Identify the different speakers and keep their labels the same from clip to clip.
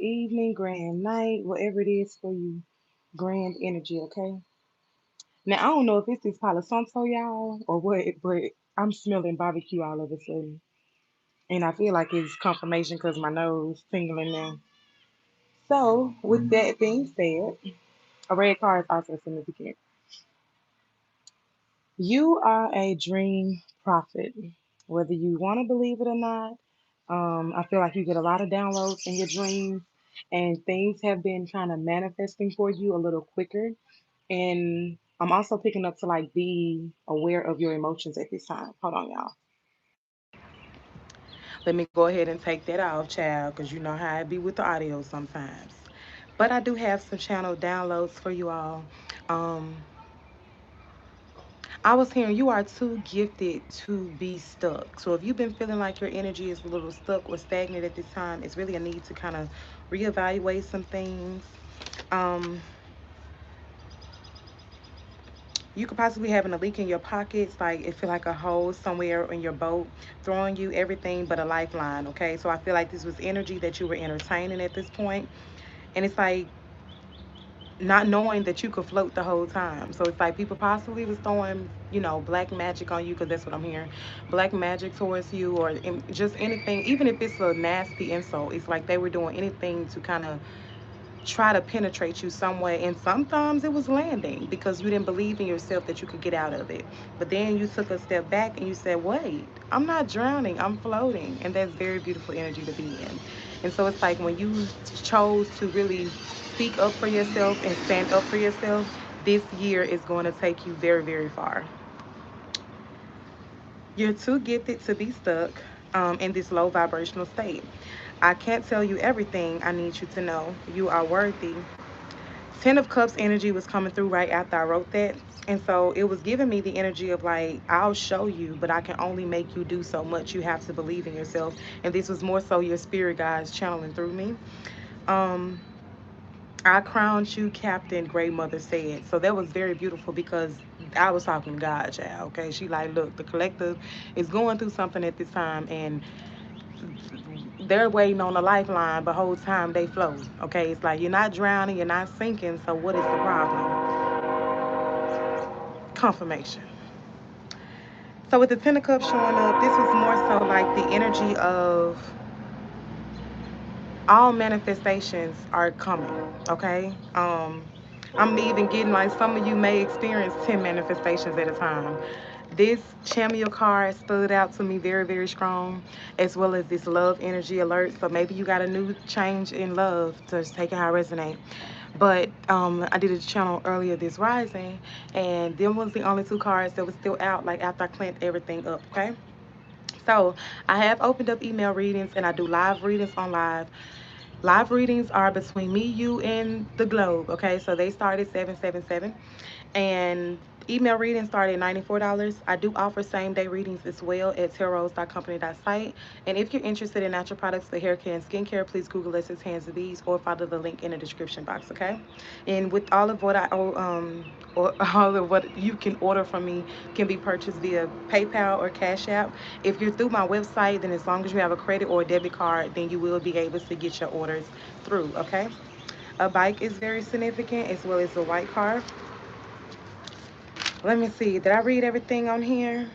Speaker 1: evening, grand night, whatever it is for you. Grand energy, okay? Now, I don't know if it's this Palo Santo, y'all, or what, but I'm smelling barbecue all of a sudden. And I feel like it's confirmation because my nose tingling now. So, with that being said, a red card is also significant. You are a dream prophet, whether you want to believe it or not. I feel like you get a lot of downloads in your dreams, and things have been kind of manifesting for you a little quicker. And I'm also picking up to like be aware of your emotions at this time. Hold on, y'all. Let me go ahead and take that off, child, because you know how it be with the audio sometimes. But I do have some channel downloads for you all. Um, I was hearing you are too gifted to be stuck. So if you've been feeling like your energy is a little stuck or stagnant at this time, it's really a need to kind of reevaluate some things. Um, you could possibly having a leak in your pockets, like it feel like a hole somewhere in your boat, throwing you everything but a lifeline. Okay, so I feel like this was energy that you were entertaining at this point, and it's like not knowing that you could float the whole time. So it's like people possibly was throwing, black magic on you because that's what I'm hearing. Black magic towards you or just anything, even if it's a nasty insult. It's like they were doing anything to kind of try to penetrate you some way. And sometimes it was landing because you didn't believe in yourself that you could get out of it. But then you took a step back and you said, wait, I'm not drowning, I'm floating. And that's very beautiful energy to be in. And so it's like when you chose to really speak up for yourself and stand up for yourself, this year is going to take you very, very far. You're too gifted to be stuck in this low vibrational state. I can't tell you everything I need you to know. You are worthy. Ten of Cups energy was coming through right after I wrote that. And so it was giving me the energy of like, I'll show you, but I can only make you do so much. You have to believe in yourself. And this was more so your spirit guides channeling through me. Um, I crowned you Captain, Great Mother said. So that was very beautiful because I was talking to God, child. Okay. She like, look, the collective is going through something at this time and they're waiting on a lifeline, but whole time they float. Okay. It's like you're not drowning, you're not sinking. So what is the problem? Confirmation. So with the Ten of Cups showing up, this was more so like the energy of all manifestations are coming. Okay. I'm even getting like some of you may experience 10 manifestations at a time. This Chameo card stood out to me very, very strong, as well as this love energy alert. So maybe you got a new change in love to take it how it resonate. But I did a channel earlier this rising, and them was the only two cards that was still out. Like after I cleaned everything up, okay. So I have opened up email readings, and I do live readings on live. Live readings are between me, you, and the globe. Okay, so they start at 777, and email readings start at $94. I do offer same day readings as well at TarRose.company.site. And if you're interested in natural products for hair care and skincare, please Google us as Tanzi B's or follow the link in the description box. Okay, and with all of what or all of what you can order from me can be purchased via PayPal or Cash App. If you're through my website, then as long as you have a credit or a debit card, then you will be able to get your orders through. Okay. A bike is very significant as well as a white car. Let me see. Did I read everything on here?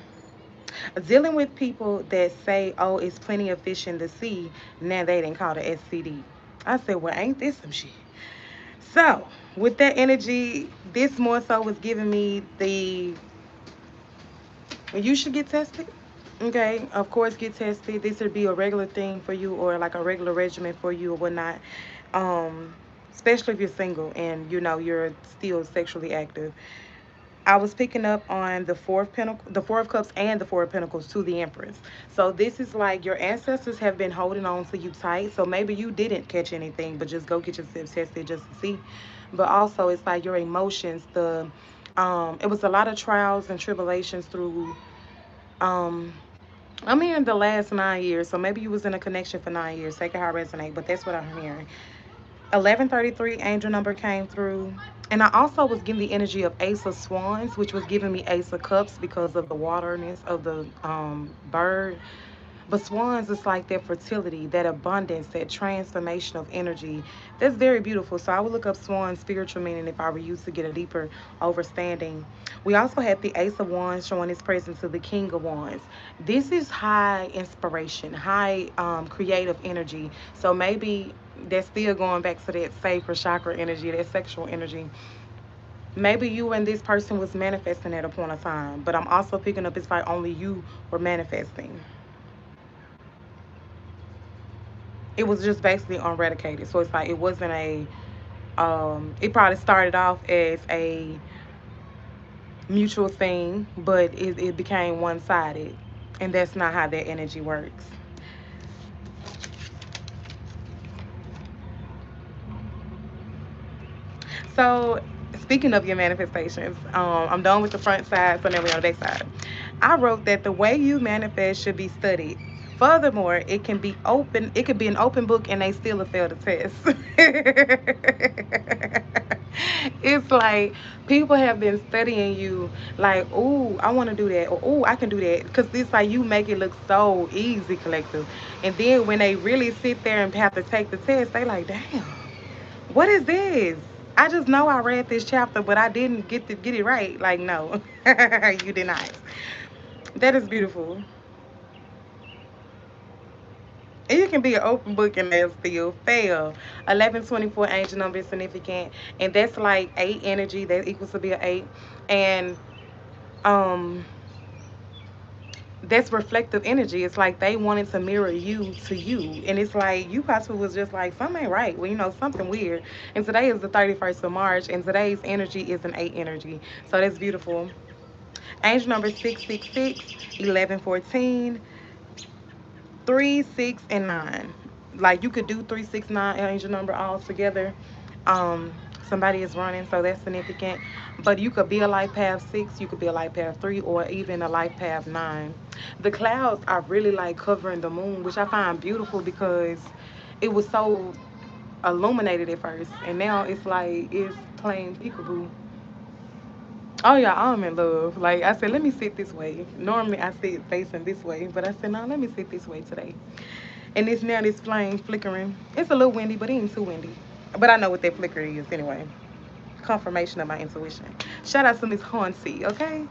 Speaker 1: Dealing with people that say, oh, it's plenty of fish in the sea. Now they didn't call the SCD. I said, well, ain't this some shit? So, with that energy, this more so was giving me the you should get tested. Okay, of course, get tested. This would be a regular thing for you or like a regular regimen for you or whatnot. Um, Especially if you're single and you're still sexually active. I was picking up on the Four of Cups, and the Four of Pentacles to the Empress. So this is like your ancestors have been holding on to you tight. So maybe you didn't catch anything, but just go get yourself tested just to see. But also, it's like your emotions. It was a lot of trials and tribulations through. Um, I'm hearing the last 9 years, so maybe you was in a connection for 9 years. Take it how it resonate, but that's what I'm hearing. 1133 angel number came through. And I also was given the energy of Ace of Swans, which was giving me Ace of Cups because of the waterness of the bird. But swans is like that fertility, that abundance, that transformation of energy. That's very beautiful. So I would look up swan spiritual meaning if I were you to get a deeper understanding. We also have the Ace of Wands showing its presence to the King of Wands. This is high inspiration, high creative energy. So maybe that's still going back to that sacral chakra energy, that sexual energy. Maybe you and this person was manifesting at a point of time, but I'm also picking up it's like only you were manifesting. It was just basically unredicated. So it's like it wasn't a it probably started off as a mutual thing, but it became one sided. And that's not how that energy works. So, speaking of your manifestations, I'm done with the front side, so now we're on the back side. I wrote that the way you manifest should be studied. Furthermore, it can be open. It could be an open book, and they still fail the test. It's like people have been studying you, like, "Ooh, I want to do that," or "Ooh, I can do that," because it's like you make it look so easy, collective. And then when they really sit there and have to take the test, they like, "Damn. What is this? I just know I read this chapter, but I didn't get it right." Like, no, you did not. That is beautiful. And you can be an open book and they'll still fail. 1124 angel number is significant, and that's like eight energy. That equals to be an eight, and um, that's reflective energy. It's like they wanted to mirror you to you. And it's like you possibly was just like, something ain't right. Well, something weird. And today is the 31st of March, and today's energy is an 8 energy. So that's beautiful. Angel number 666, 1114, 3, 6, and 9. Like you could do 369 angel number all together. Um, Somebody is running, so that's significant. But you could be a life path 6, you could be a life path 3, or even a life path 9. The clouds are really like covering the moon, which I find beautiful because it was so illuminated at first, and now it's like it's playing peekaboo. Oh yeah, I'm in love. Like I said, let me sit this way. Normally I sit facing this way, but I said no, let me sit this way today. And it's now this flame flickering. It's a little windy, but it ain't too windy. But I know what that flicker is anyway. Confirmation of my intuition. Shout out to Miss HonyT, okay?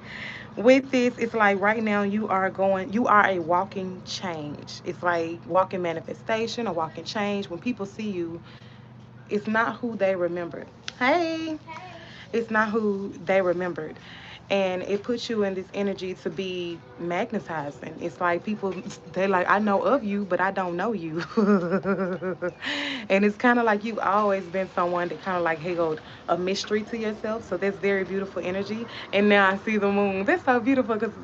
Speaker 1: With this, it's like right now you are a walking change. It's like walking manifestation or walking change. When people see you, it's not who they remembered. Hey, it's not who they remembered. And it puts you in this energy to be magnetizing. It's like people, they're like, I know of you, but I don't know you. And it's kind of like you've always been someone that kind of like held a mystery to yourself. So that's very beautiful energy. And now I see the moon. That's so beautiful because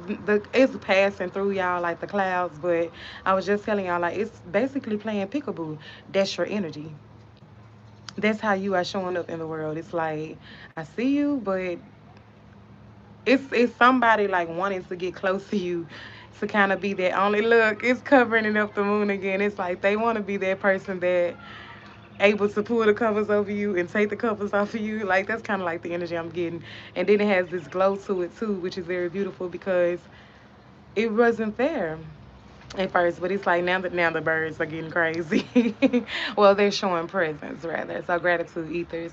Speaker 1: it's passing through y'all like the clouds. But I was just telling y'all, like, it's basically playing peekaboo. That's your energy. That's how you are showing up in the world. It's like I see you, but it's somebody like wanting to get close to you to kind of be that only look. It's covering it up the moon again. It's like they want to be that person that able to pull the covers over you and take the covers off of you. Like that's kind of like the energy I'm getting. And then it has this glow to it too, which is very beautiful because it wasn't there at first, but it's like now the birds are getting crazy. Well, they're showing presence rather. So gratitude ethers.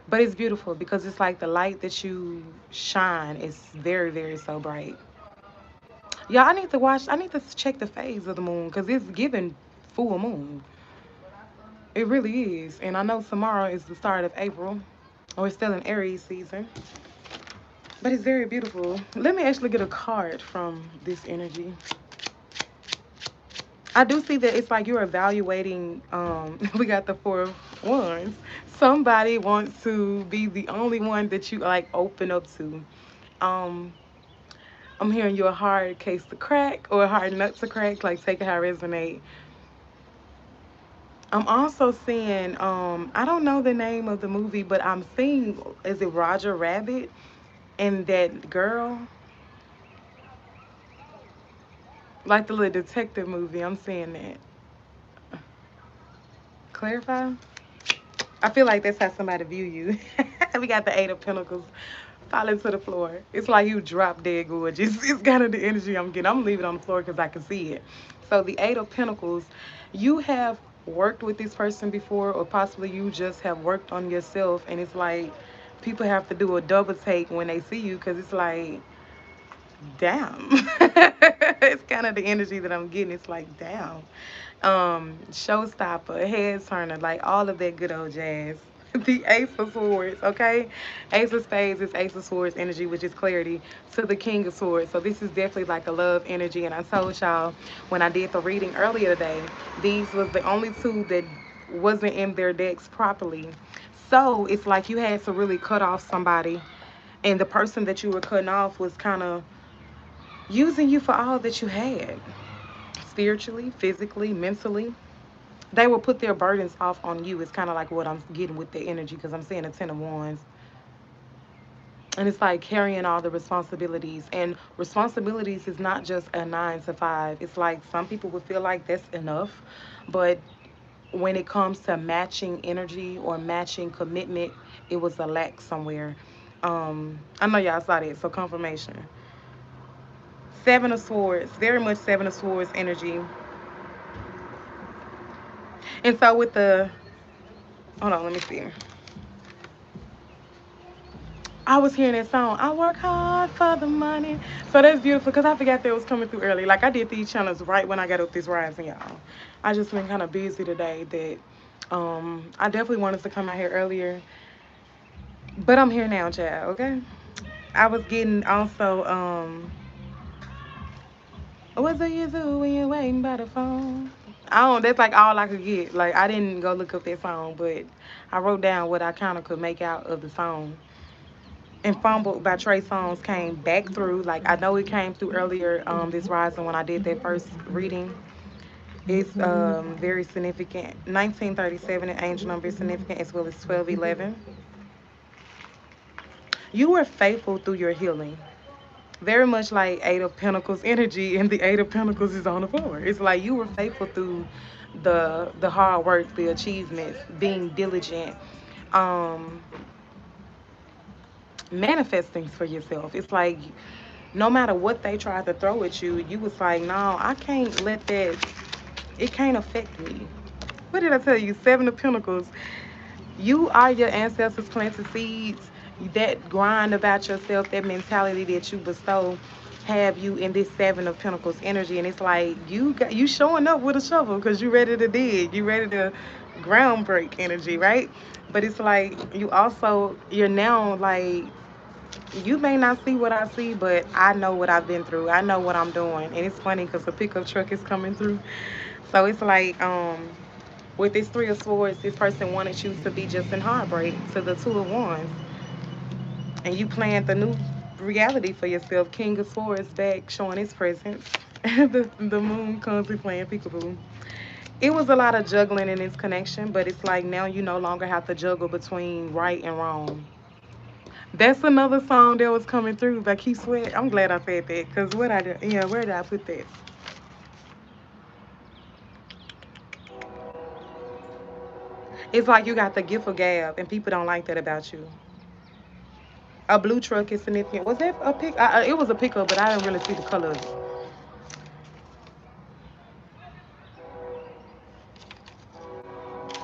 Speaker 1: But it's beautiful because it's like the light that you shine is very, very so bright. Yeah, I need to check the phase of the moon because it's giving full moon. It really is. And I know tomorrow is the start of April. Or it's still in Aries season. But it's very beautiful. Let me actually get a card from this energy. I do see that it's like you're evaluating. We got the Four of Wands. Somebody wants to be the only one that you like open up to. Um, I'm hearing you a hard case to crack or a hard nut to crack. Like take it how it resonate. I'm also seeing. I don't know the name of the movie, but I'm seeing. Is it Roger Rabbit and that girl? Like the little detective movie. I'm seeing that. Clarify. I feel like that's how somebody view you. We got the Eight of Pentacles falling to the floor. It's like you drop dead gorgeous. It's kind of the energy I'm getting. I'm leaving it on the floor because I can see it. So the Eight of Pentacles, you have worked with this person before, or possibly you just have worked on yourself, and it's like people have to do a double take when they see you because it's like, damn. It's kind of the energy that I'm getting. It's like, damn. Showstopper, head turner, like all of that good old jazz. The Ace of Swords, okay? Ace of Spades is Ace of Swords energy, which is clarity, to the King of Swords. So this is definitely like a love energy. And I told y'all when I did the reading earlier today, these was the only two that wasn't in their decks properly. So it's like you had to really cut off somebody, and the person that you were cutting off was kind of using you for all that you had, spiritually, physically, mentally. They will put their burdens off on you. It's kind of like what I'm getting with the energy because I'm seeing a Ten of Wands. And it's like carrying all the responsibilities. And responsibilities is not just a 9 to 5. It's like some people would feel like that's enough. But when it comes to matching energy or matching commitment, it was a lack somewhere. I know y'all saw that, so confirmation. Seven of Swords, very much Seven of Swords energy. And so with the, hold on, let me see. I was hearing that song, I work hard for the money. So that's beautiful because I forgot that was coming through early. Like I did these channels right when I got up this rising, y'all. I just been kind of busy today that I definitely wanted to come out here earlier. But I'm here now, child, okay? I was getting also, what do you do when you're waiting by the phone? I don't, that's like all I could get. Like I didn't go look up that song, but I wrote down what I kind of could make out of the song. And Fumbled by Trey Songz came back through. Like I know it came through earlier this rising when I did that first reading. It's very significant. 1937, an angel number is significant as well as 1211. You were faithful through your healing. Very much like Eight of Pentacles energy, and the Eight of Pentacles is on the floor. It's like you were faithful through the hard work, the achievements, being diligent, um, manifesting for yourself. It's like no matter what they tried to throw at you, you was like, no, I can't let that, it can't affect me. What did I tell you? Seven of Pentacles. You are your ancestors planted seeds. That grind about yourself, that mentality that you bestow, have you in this Seven of Pentacles energy. And it's like you showing up with a shovel because you ready to dig. You ready to ground break energy, right? But it's like you're now like, you may not see what I see, but I know what I've been through. I know what I'm doing. And it's funny because the pickup truck is coming through. So it's like, with this Three of Swords, this person wanted you to be just in heartbreak, to the Two of Wands. And you planned the new reality for yourself. King of Swords back, showing his presence. The moon comes through playing peekaboo. It was a lot of juggling in this connection, but it's like now you no longer have to juggle between right and wrong. That's another song that was coming through by Keith Sweat. I'm glad I said that because what I did, yeah, where did I put that? It's like you got the gift of gab, and people don't like that about you. A blue truck is significant. Was that a pick? It was a pickup, but I didn't really see the color of it.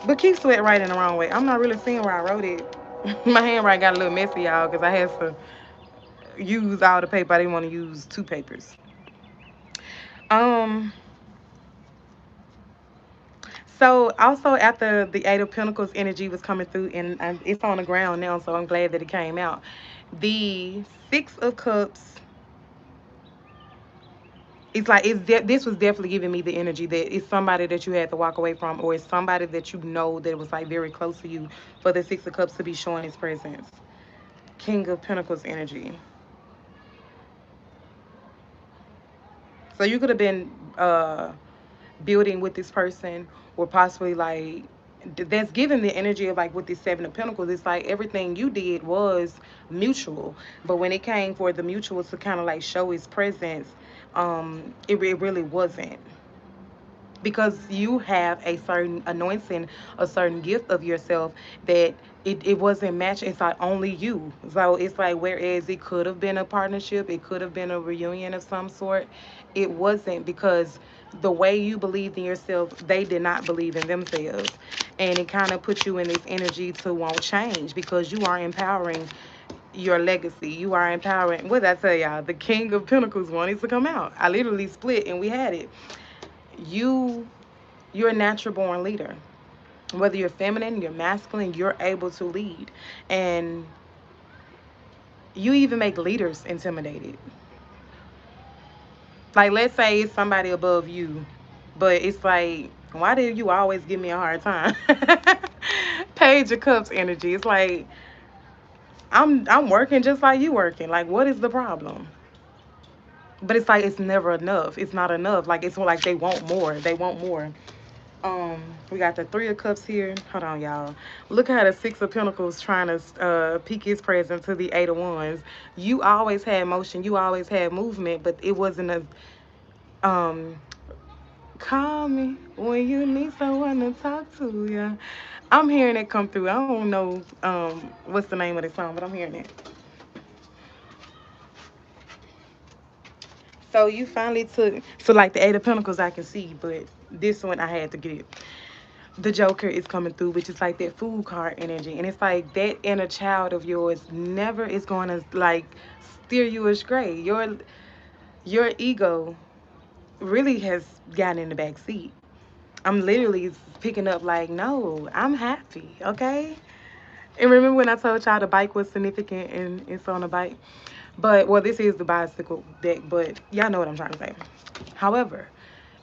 Speaker 1: But Keith Sweat writing the wrong way. I'm not really seeing where I wrote it. My handwriting got a little messy, y'all, because I had to use all the paper. I didn't want to use two papers. Um, So also after the Eight of Pentacles energy was coming through, and it's on the ground now, so I'm glad that it came out. The Six of Cups, it's like this was definitely giving me the energy that it's somebody that you had to walk away from, or it's somebody that you know that was like very close to you for the Six of Cups to be showing his presence. King of Pentacles energy. So you could have been building with this person, or possibly like that's giving the energy of like with this Seven of Pentacles. It's like everything you did was mutual, but when it came for the mutual to kind of like show his presence, it really wasn't, because you have a certain anointing, a certain gift of yourself that it wasn't matching. It's like only you. So it's like, whereas it could have been a partnership, it could have been a reunion of some sort, it wasn't, because the way you believed in yourself, they did not believe in themselves. And it kind of puts you in this energy to won't change because you are empowering your legacy. You are empowering. What did I tell y'all? The King of Pentacles wanted to come out. I literally split and we had it. You, you're a natural born leader. Whether you're feminine, you're masculine, you're able to lead. And you even make leaders intimidated. Like, let's say it's somebody above you, but it's like, why do you always give me a hard time? Page of Cups energy. It's like I'm working just like you working. Like, what is the problem? But it's like it's never enough. It's not enough. Like it's like they want more. They want more. We got the Three of Cups here. Hold on, y'all. Look how the Six of Pentacles trying to peek his presence to the Eight of Wands. You always had motion. You always had movement, but it wasn't a call me when you need someone to talk to. Yeah, I'm hearing it come through. I don't know what's the name of the song, but I'm hearing it. So you finally took so like the Eight of Pentacles I can see, but this one I had to get. The Joker is coming through, which is like that food card energy, and it's like that inner child of yours never is going to like steer you astray. Your ego really has gotten in the back seat. I'm literally picking up like, no, I'm happy, okay? And remember when I told y'all the bike was significant and it's on a bike? But, well, this is the bicycle deck, but y'all know what I'm trying to say. However,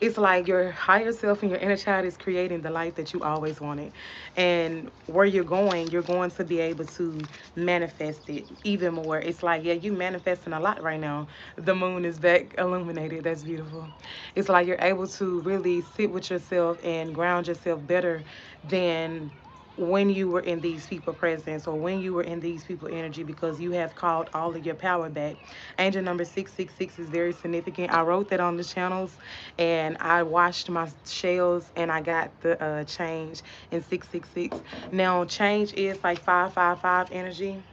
Speaker 1: it's like your higher self and your inner child is creating the life that you always wanted. And where you're going to be able to manifest it even more. It's like, yeah, you manifesting a lot right now. The moon is back illuminated. That's beautiful. It's like you're able to really sit with yourself and ground yourself better than when you were in these people presence or when you were in these people energy because you have called all of your power back. Angel number 666 is very significant. I wrote that on the channels and I washed my shells and I got the change in 666. Now change is like 555 energy.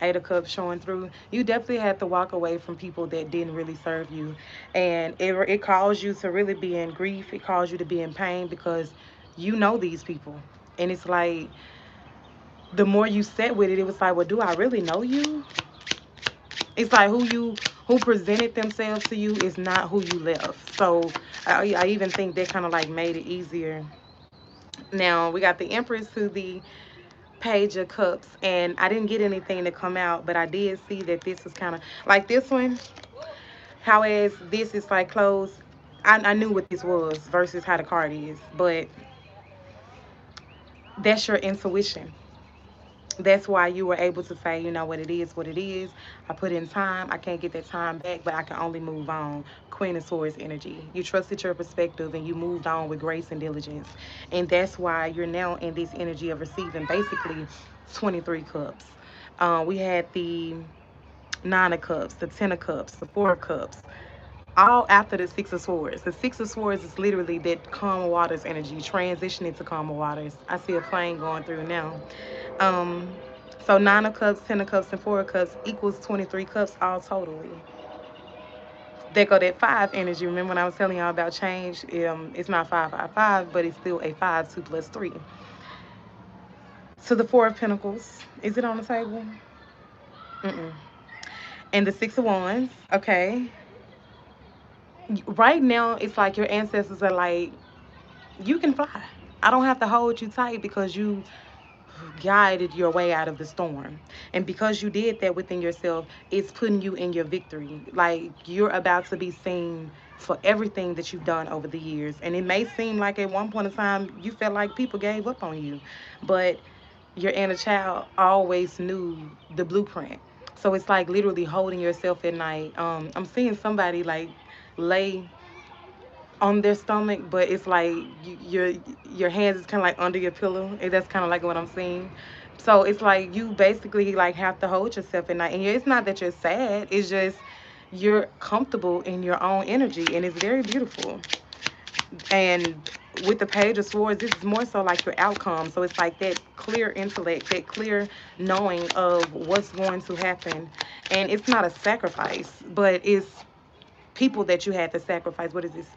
Speaker 1: Eight of Cups showing through. You definitely had to walk away from people that didn't really serve you. And it caused you to really be in grief. It caused you to be in pain because you know these people. And it's like, the more you sat with it, it was like, well, do I really know you? It's like who presented themselves to you is not who you left. So I even think that kind of like made it easier. Now we got the Empress to the Page of Cups, and I didn't get anything to come out, but I did see that this was kind of like this one. How as this is like closed. I knew what this was versus how the card is, but that's your intuition. That's why you were able to say, you know what it is, what it is. I put in time. I can't get that time back, but I can only move on. Queen of Swords energy. You trusted your perspective and you moved on with grace and diligence. And that's why you're now in this energy of receiving basically 23 cups. We had the Nine of Cups, the Ten of Cups, the Four of Cups, all after the Six of Swords. The Six of Swords is literally that calm waters energy, transitioning to calmer waters. I see a plane going through now. Um, so Nine of Cups, Ten of Cups, and Four of Cups equals 23 cups all totally. They go that five energy. Remember when I was telling y'all about change? It's not 555, but it's still a 5, 2 plus 3. So the Four of Pentacles, is it on the table? Mm-mm. And the Six of Wands, okay. Right now, it's like your ancestors are like, you can fly. I don't have to hold you tight because you guided your way out of the storm. And because you did that within yourself, it's putting you in your victory. Like you're about to be seen for everything that you've done over the years. And it may seem like at one point in time you felt like people gave up on you, but your inner child always knew the blueprint. So it's like literally holding yourself at night. I'm seeing somebody like lay on their stomach, but it's like your hands is kind of like under your pillow, and that's kind of like what I'm seeing. So it's like you basically like have to hold yourself at night, and it's not that you're sad. It's just you're comfortable in your own energy, and it's very beautiful. And with the Page of Swords, this is more so like your outcome. So it's like that clear intellect, that clear knowing of what's going to happen, and it's not a sacrifice, but it's people that you had to sacrifice. What is this?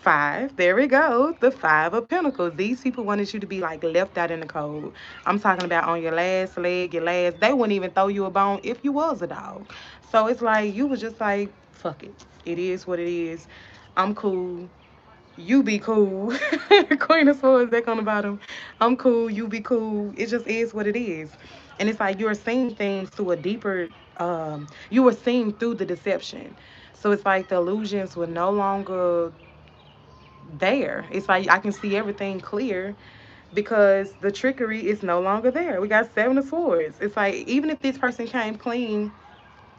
Speaker 1: Five. There we go. The Five of Pentacles. These people wanted you to be like left out in the cold. I'm talking about on your last leg, your last. They wouldn't even throw you a bone if you was a dog. So it's like you was just like, fuck it. It is what it is. I'm cool. You be cool. Queen of Swords back on the bottom. I'm cool. You be cool. It just is what it is. And it's like you're seeing things to a deeper. You were seeing through the deception. So it's like the illusions were no longer there. It's like I can see everything clear because the trickery is no longer there. We got Seven of Swords. It's like even if this person came clean,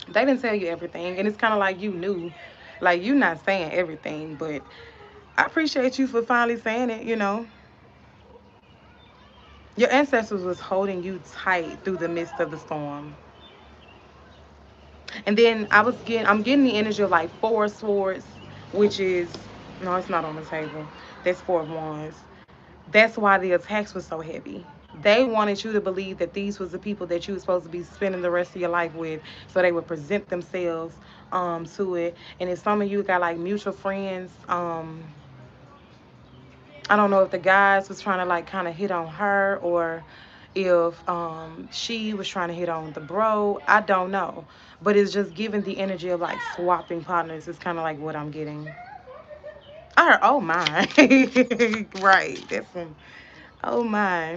Speaker 1: they didn't tell you everything, and it's kind of like you knew, like you not saying everything, but I appreciate you for finally saying it. Your ancestors was holding you tight through the midst of the storm. And then I'm getting the energy of like Four of Swords, which is, no, it's not on the table. That's Four of Wands. That's why the attacks were so heavy. They wanted you to believe that these was the people that you were supposed to be spending the rest of your life with, so they would present themselves to it. And if some of you got like mutual friends, I don't know if the guys was trying to like kind of hit on her, or if she was trying to hit on the bro. I don't know, but it's just giving the energy of like swapping partners. It's kind of like what I'm getting. I heard, oh my, right? That's some. Oh my.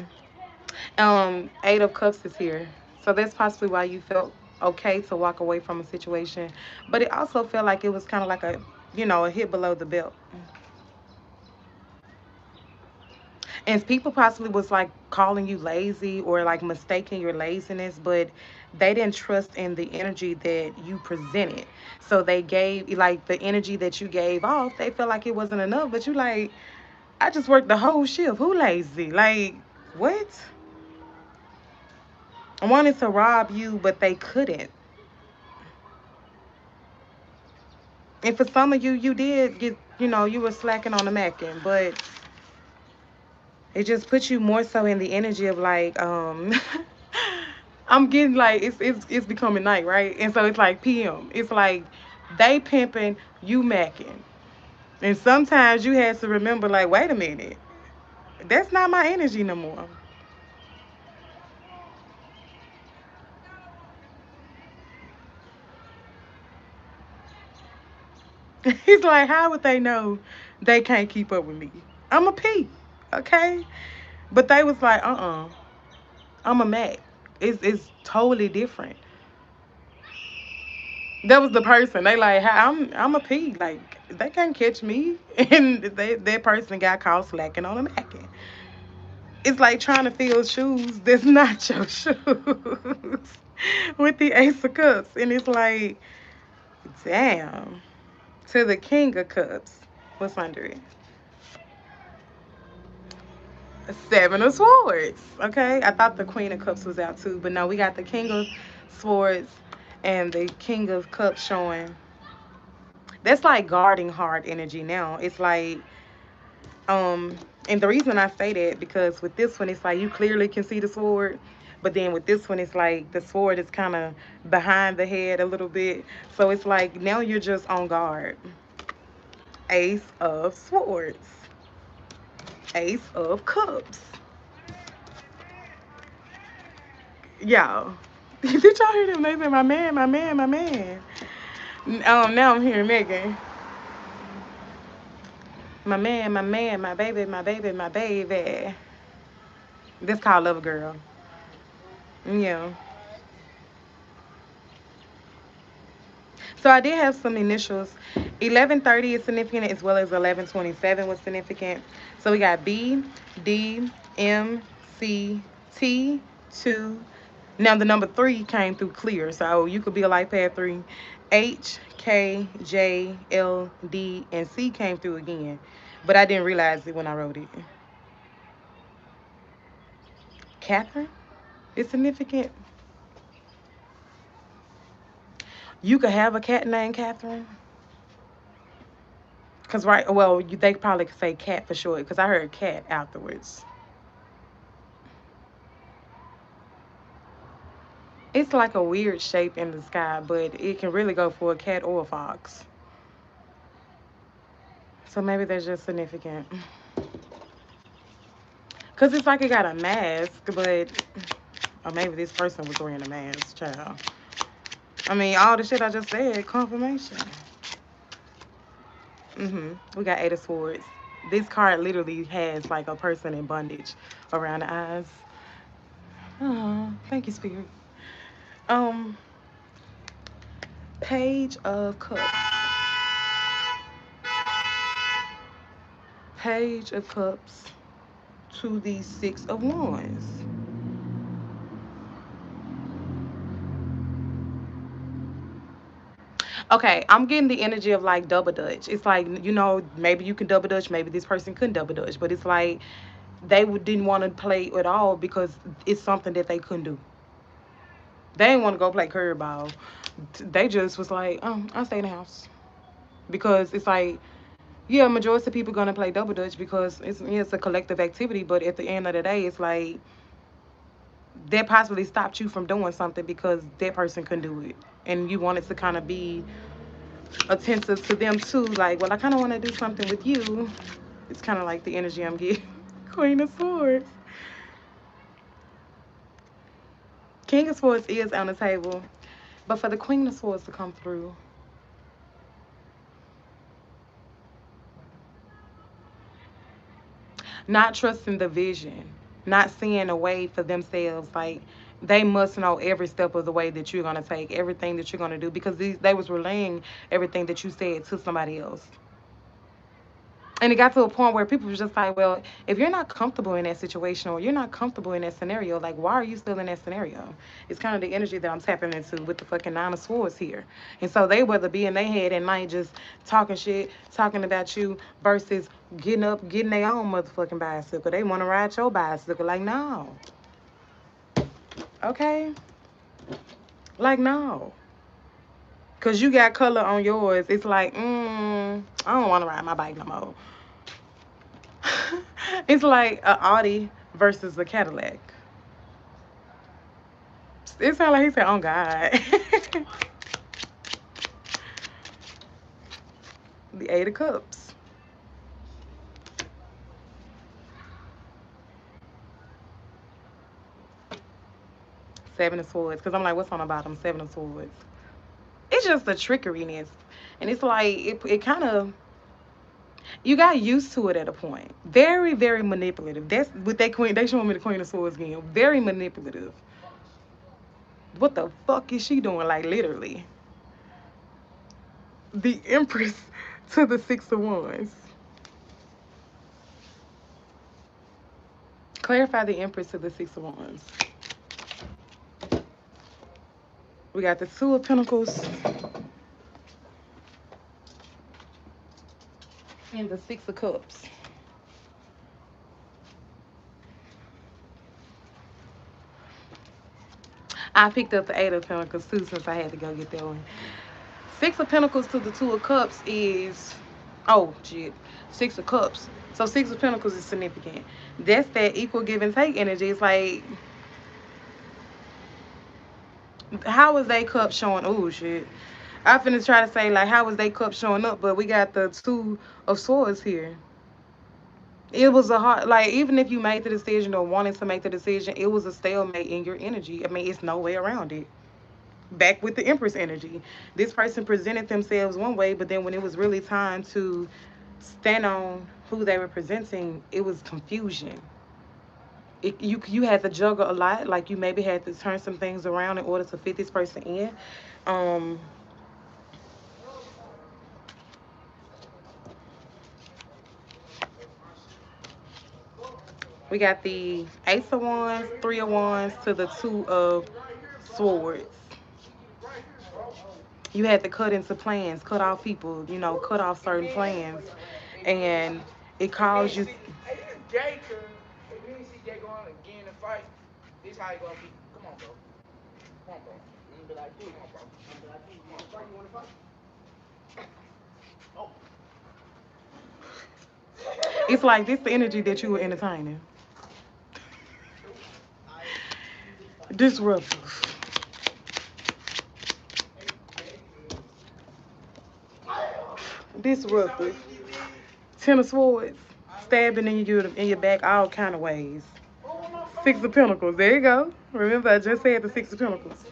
Speaker 1: Eight of Cups is here. So that's possibly why you felt okay to walk away from a situation. But it also felt like it was kind of like a hit below the belt. And people possibly was like calling you lazy or like mistaking your laziness, but they didn't trust in the energy that you presented. So they gave like the energy that you gave off, they felt like it wasn't enough. But you like, I just worked the whole shift. Who lazy? Like, what? I wanted to rob you, but they couldn't. And for some of you, you did get, you were slacking on the macking, but it just puts you more so in the energy of like, I'm getting like it's becoming night, right? And so it's like PM. It's like they pimping, you macking, and sometimes you had to remember like, wait a minute, that's not my energy no more. He's like, how would they know they can't keep up with me? I'm a P, okay? But they was like, I'm a Mac. It's totally different. That was the person. They like, I'm a P. Like they can't catch me, and that person got caught slacking on a macking. It's like trying to fill shoes that's not your shoes with the Ace of Cups, and it's like, damn. To the King of Cups, what's under it? Seven of Swords. Okay, I thought the Queen of Cups was out too, but no, we got the King of Swords and the King of Cups showing. That's like guarding heart energy now. It's like, um, and the reason I say that because with this one, it's like you clearly can see the sword, but then with this one, it's like the sword is kind of behind the head a little bit. So it's like now you're just on guard. Ace of Swords, Ace of Cups. Y'all, did y'all hear them? They said, my man, my man, my man. Now I'm hearing Megan. My man, my man, my baby, my baby, my baby. This called Love Girl. Yeah. So I did have some initials. 1130 is significant as well as 1127 was significant. So we got B, D, M, C, T, 2. Now the number 3 came through clear. So you could be a life path 3. H, K, J, L, D, and C came through again. But I didn't realize it when I wrote it. Catherine is significant. You could have a cat named Catherine. Cause right, well, they probably could say cat for short. Cause I heard cat afterwards. It's like a weird shape in the sky, but it can really go for a cat or a fox. So maybe they're just significant. Because it's like it got a mask, but... Or maybe this person was wearing a mask, child. I mean, all the shit I just said, confirmation. We got Eight of Swords. This card literally has like a person in bondage around the eyes. Oh, thank you, Spirit. Um, Page of Cups. Page of Cups to the Six of Wands. Okay, I'm getting the energy of like double dutch. It's like, you know, maybe you can double dutch, maybe this person couldn't double dutch, but it's like they didn't want to play at all because it's something that they couldn't do. They didn't want to go play curveball. They just was like, I'll stay in the house. Because it's like, yeah, majority of people gonna play double dutch because it's a collective activity, but at the end of the day, it's like that possibly stopped you from doing something because that person couldn't do it. And you wanted to kind of be attentive to them too, like, well, I kind of want to do something with you. It's kind of like the energy I'm getting. Queen of Swords. King of Swords is on the table, but for the Queen of Swords to come through, not trusting the vision, not seeing a way for themselves, like they must know every step of the way that you're going to take, everything that you're going to do, because they was relaying everything that you said to somebody else. And it got to a point where people were just like, well, if you're not comfortable in that situation or you're not comfortable in that scenario, like, why are you still in that scenario? It's kind of the energy that I'm tapping into with the fucking Nine of Swords here. And so they whether be in their head at night just talking shit, talking about you versus getting up, getting their own motherfucking bicycle. They want to ride your bicycle. Like, no. Okay? Like, no. Because you got color on yours. It's like, I don't want to ride my bike no more. It's like a Audi versus a Cadillac. It sounds like he said, "Oh God." The Eight of Cups. Seven of Swords. Because I'm like, what's on the bottom? Seven of Swords. It's just the trickeriness. And it's like, it kind of, you got used to it at a point. Very, very manipulative. That's with that queen. They showing me the Queen of Swords again. Very manipulative. What the fuck is she doing? Like, literally. The Empress to the Six of Wands. Clarify the Empress to the Six of Wands. We got the Two of Pentacles and the Six of Cups. I picked up the Eight of Pentacles too since I had to go get that one. Six of Pentacles to the Two of Cups is, oh shit, Six of Cups. So Six of Pentacles is significant. That's that equal give and take energy. It's like, how is they cup showing? Oh shit. I finna try to say like, how is they cup showing up? But we got the Two of Swords here. It was a hard, like, even if you made the decision or wanted to make the decision, it was a stalemate in your energy. I mean, it's no way around it. Back with the Empress energy. This person presented themselves one way, but then when it was really time to stand on who they were presenting, it was confusion. You had to juggle a lot. Like, you maybe had to turn some things around in order to fit this person in. We got the Ace of Wands, Three of Wands to the Two of Swords. You had to cut into plans, cut off people, you know, cut off certain plans. And it caused you. Hey, this is Jay, cuz. If you didn't see Jay going again in the fight, this how you gonna be. Come on, bro. Come on, bro. You gonna be like, dude, come on, bro. You gonna be like, dude, you wanna fight? You wanna fight? Oh. It's like this the energy that you were entertaining. Disruptive. Disruptive. Ten of Swords, stabbing in your back all kind of ways. Six of Pentacles. There you go. Remember, I just said the Six of Pentacles.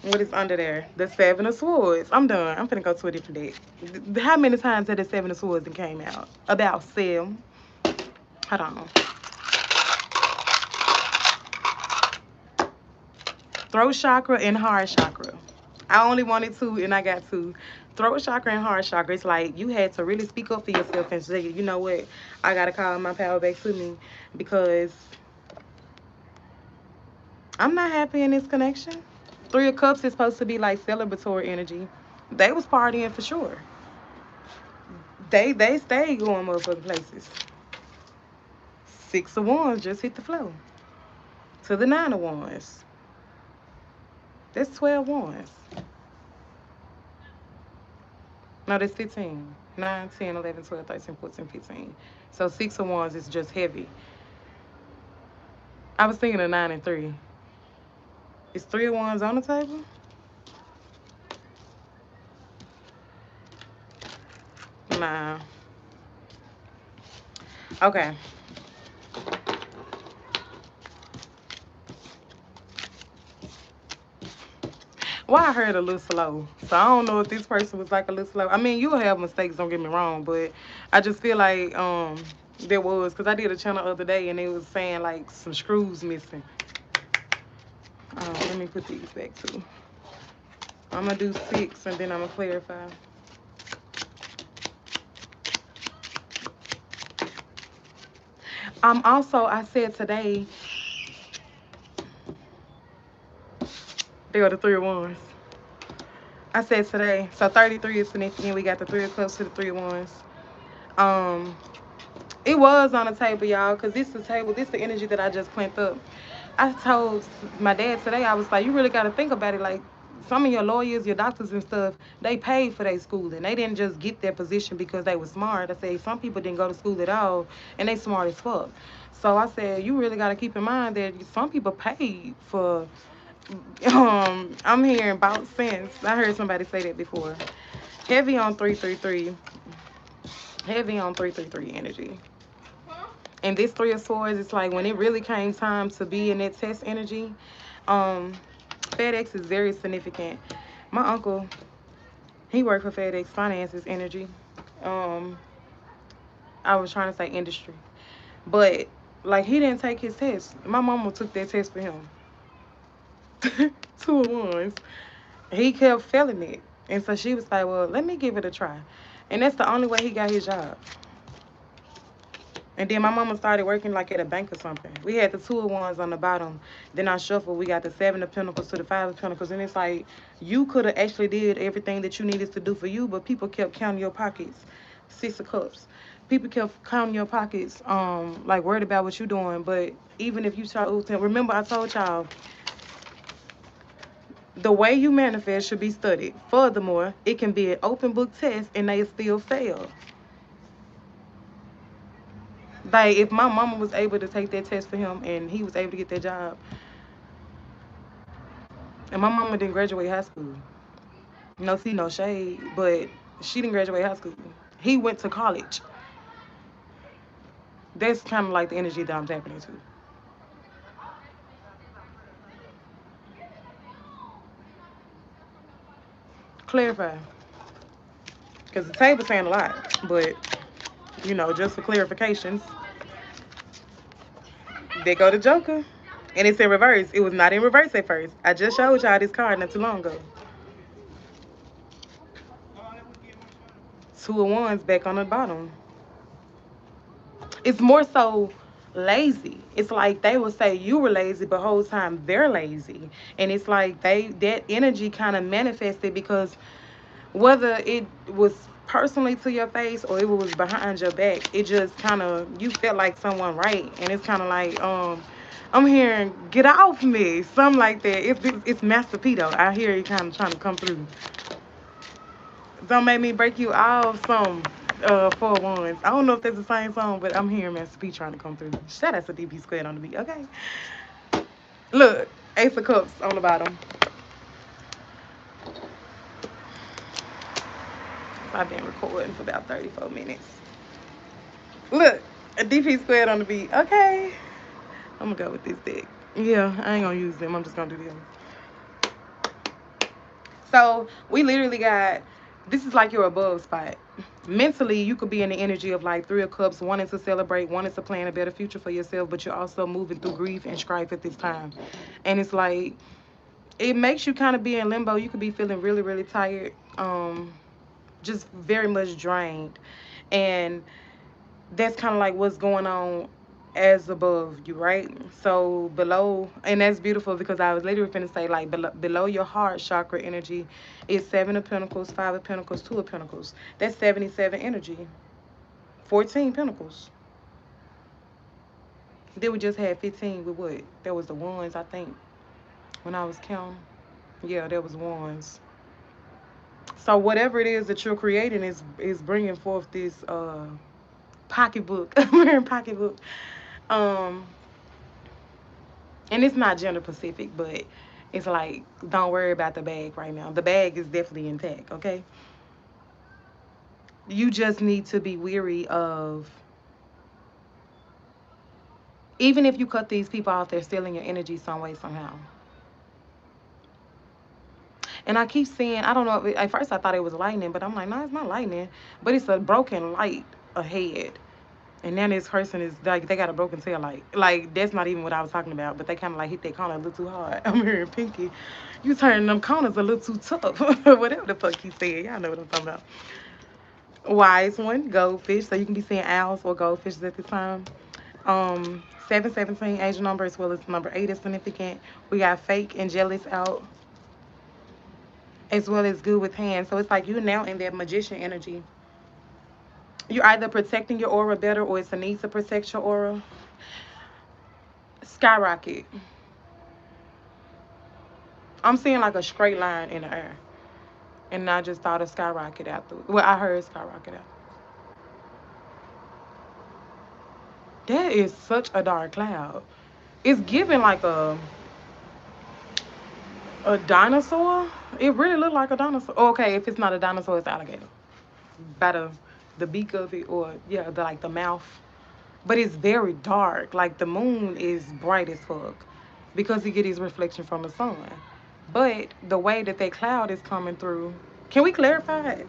Speaker 1: What is under there? The Seven of Swords. I'm done. I'm finna go to a different deck. How many times have the Seven of Swords came out? About 7. Hold on. Throat chakra and heart chakra. I only wanted 2 and I got 2. Throat chakra and heart chakra. It's like you had to really speak up for yourself and say, you know what? I gotta call my power back to me because I'm not happy in this connection. 3 of Cups is supposed to be like celebratory energy. They was partying for sure. They stayed going motherfucking places. 6 of Wands just hit the flow. To the 9 of Wands. That's 12 Wands. No, that's 15. 9, 10, 11, 12, 13, 14, 15. So 6 of Wands is just heavy. I was thinking of 9 and 3. Is 3 of Wands on the table? Nah. Okay. Well, I heard a little slow. So I don't know if this person was like a little slow. I mean, you'll have mistakes, don't get me wrong, but I just feel like there was, because I did a channel the other day and it was saying like some screws missing. Let me put these back too. I'm going to do 6 and then I'm going to clarify. Also, I said today, there are the 3 of Wands. I said today, so 33 is significant. We got the 3 of Cups to the 3 of Wands. It was on the table, y'all, because this is the table, this is the energy that I just clamped up. I told my dad today, I was like, you really got to think about it. Like, some of your lawyers, your doctors and stuff, they paid for their schooling. They didn't just get their position because they were smart. I said, some people didn't go to school at all, and they smart as fuck. So I said, you really got to keep in mind that some people paid for, I'm hearing about cents. I heard somebody say that before. Heavy on 333. Heavy on 333 energy. And this 3 of Swords, it's like when it really came time to be in that test energy, FedEx is very significant. My uncle, he worked for FedEx Finances Energy. I was trying to say industry. But, like, he didn't take his test. My mama took that test for him. 2 of Wands. He kept failing it. And so she was like, well, let me give it a try. And that's the only way he got his job. And then my mama started working like at a bank or something. We had the 2 of Wands on the bottom. Then I shuffled. We got the 7 of Pentacles to the 5 of Pentacles. And it's like, you could have actually did everything that you needed to do for you, but people kept counting your pockets. 6 of Cups. People kept counting your pockets, like worried about what you're doing. But even if you try, remember I told y'all, the way you manifest should be studied. Furthermore, it can be an open book test and they still fail. Like, if my mama was able to take that test for him and he was able to get that job, and my mama didn't graduate high school. No tea, no shade, but she didn't graduate high school. He went to college. That's kind of like the energy that I'm tapping into. Clarify. Because the table's saying a lot, but, you know, just for clarifications, there go the Joker. And it's in reverse. It was not in reverse at first. I just showed y'all this card not too long ago. 2 of Wands back on the bottom. It's more so lazy. It's like they will say you were lazy, but whole time they're lazy. And it's like that energy kind of manifested because whether it was personally to your face or it was behind your back, it just kind of, you felt like someone right. And it's kind of like, I'm hearing, get off me, something like that. It's Master P though. I hear it kind of trying to come through. Don't make me break you off, some 4 Wands. I don't know if that's the same song, but I'm hearing Master P trying to come through. Shout out to DB Squared on the beat, okay? Look, Ace of Cups on the bottom. I've been recording for about 34 minutes. Look, a DP squared on the beat. Okay. I'm gonna go with this deck. Yeah, I ain't gonna use them. I'm just gonna do them. So we literally got, this is like your above spot. Mentally, you could be in the energy of like Three of Cups, wanting to celebrate, wanting to plan a better future for yourself, but you're also moving through grief and strife at this time. And it's like, it makes you kind of be in limbo. You could be feeling really, really tired, just very much drained. And that's kind of like what's going on as above you, right? So below, and that's beautiful because I was literally finna say like below your heart chakra energy is Seven of Pentacles, Five of Pentacles, Two of Pentacles. That's 77 energy. 14 Pentacles. Then we just had 15 with what? That was the ones, I think, when I was counting. Yeah, that was ones. So whatever it is that you're creating is bringing forth this pocketbook, wearing pocketbook. Um, and it's not gender specific, but it's like don't worry about the bag right now. The bag is definitely intact. Okay, you just need to be weary of, even if you cut these people off, they're stealing your energy some way somehow. And I keep seeing, I don't know, at first I thought it was lightning, but I'm like, no, it's not lightning, but it's a broken light ahead. And then this person is like, they got a broken tail light. Like, that's not even what I was talking about, but they kind of like hit that corner a little too hard. I'm hearing Pinky, you turning them corners a little too tough. Whatever the fuck he said, y'all know what I'm talking about. Wise one, goldfish. So you can be seeing owls or goldfishes at this time. 717 angel number as well as number 8 is significant. We got fake and jealous out as well as good with hands. So it's like you're now in that magician energy. You're either protecting your aura better or it's a need to protect your aura. Skyrocket. I'm seeing like a straight line in the air. And I just thought of skyrocket after. Well, I heard skyrocket after. That is such a dark cloud. It's giving like a dinosaur. It really looked like a dinosaur. Okay, if it's not a dinosaur, it's alligator. By the beak of it, or yeah, like the mouth. But it's very dark. Like the moon is bright as fuck because he get his reflection from the sun. But the way that cloud is coming through, can we clarify it?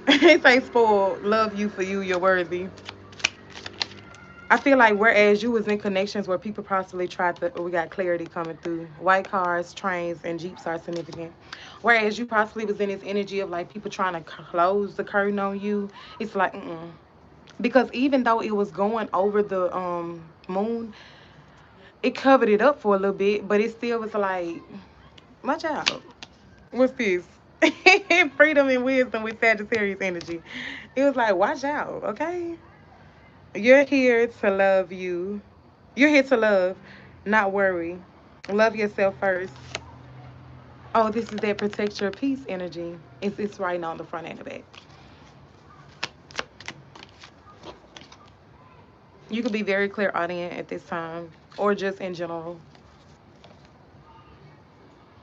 Speaker 1: It say spoiled, love you for you, you're worthy. I feel like whereas you was in connections where people possibly tried to, we got clarity coming through. White cars, trains, and Jeeps are significant. Whereas you possibly was in this energy of like people trying to close the curtain on you. It's like, because even though it was going over the moon, it covered it up for a little bit, but it still was like, watch out. What's this? Freedom and wisdom with Sagittarius energy. It was like, watch out, okay? You're here to love you. You're here to love, not worry. Love yourself first. Oh, this is that protect your peace energy. It's right on the front and the back. You could be very clairaudient at this time, or just in general.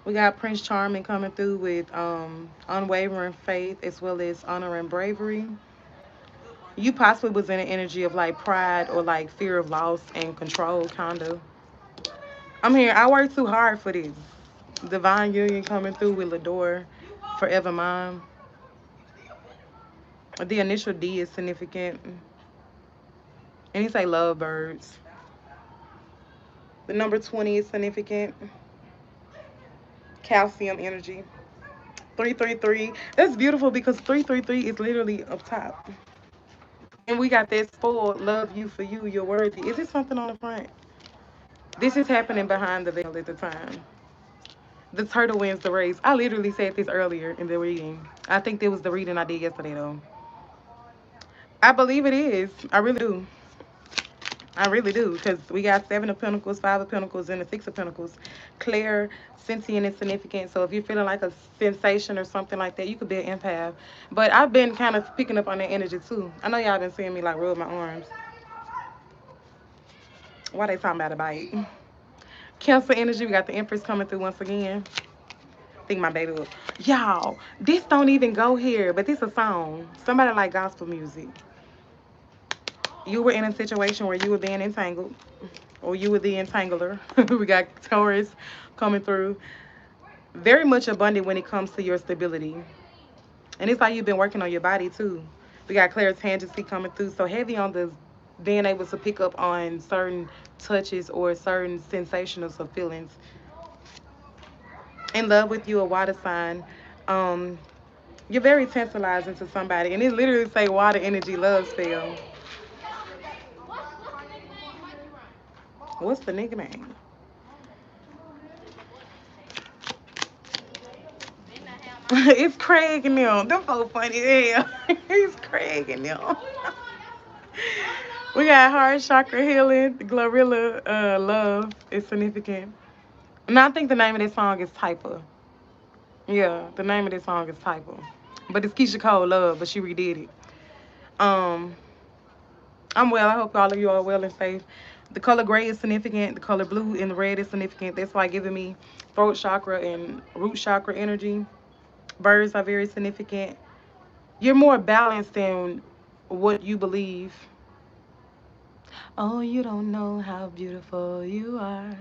Speaker 1: We got Prince Charming coming through with unwavering faith as well as honor and bravery. You possibly was in an energy of like pride or like fear of loss and control, kind of. I'm here. I worked too hard for this. Divine union coming through with Lador, forever mine. The initial D is significant. And he say love birds. The number 20 is significant. Calcium energy. 333. That's beautiful because 333 is literally up top. And we got that spoiled love you for you, you're worthy. Is it something on the front? This is happening behind the veil at the time. The turtle wins the race. I literally said this earlier in the reading. I think that was the reading I did yesterday though. I believe it is. I really do. I really do, because we got Seven of Pentacles, Five of Pentacles, and the Six of Pentacles. Clear, sentient, and significant. So if you're feeling like a sensation or something like that, you could be an empath. But I've been kind of picking up on that energy too. I know y'all been seeing me like rub my arms. Why they talking about a bite? Cancer energy, we got the Empress coming through once again. I think my baby will. Y'all, this don't even go here, but this a song. Somebody like gospel music. You were in a situation where you were being entangled, or you were the entangler. We got Taurus coming through. Very much abundant when it comes to your stability. And it's like you've been working on your body too. We got clairtangency coming through. So heavy on the being able to pick up on certain touches or certain sensations of feelings. In love with you, a water sign. Um, you're very tantalizing to somebody. And it literally say water energy love spell. What's the nigga name? It's Craig and them. Them folks funny as hell. It's Craig and them. We got heart chakra healing, Glorilla love is significant. And I think the name of this song is Typer. Yeah, the name of this song is Typer. But it's Keisha Cole Love, but she redid it. Um, I'm well. I hope all of you are well and safe. The color gray is significant. The color blue and the red is significant. That's why giving me throat chakra and root chakra energy. Birds are very significant. You're more balanced than what you believe. Oh, you don't know how beautiful you are.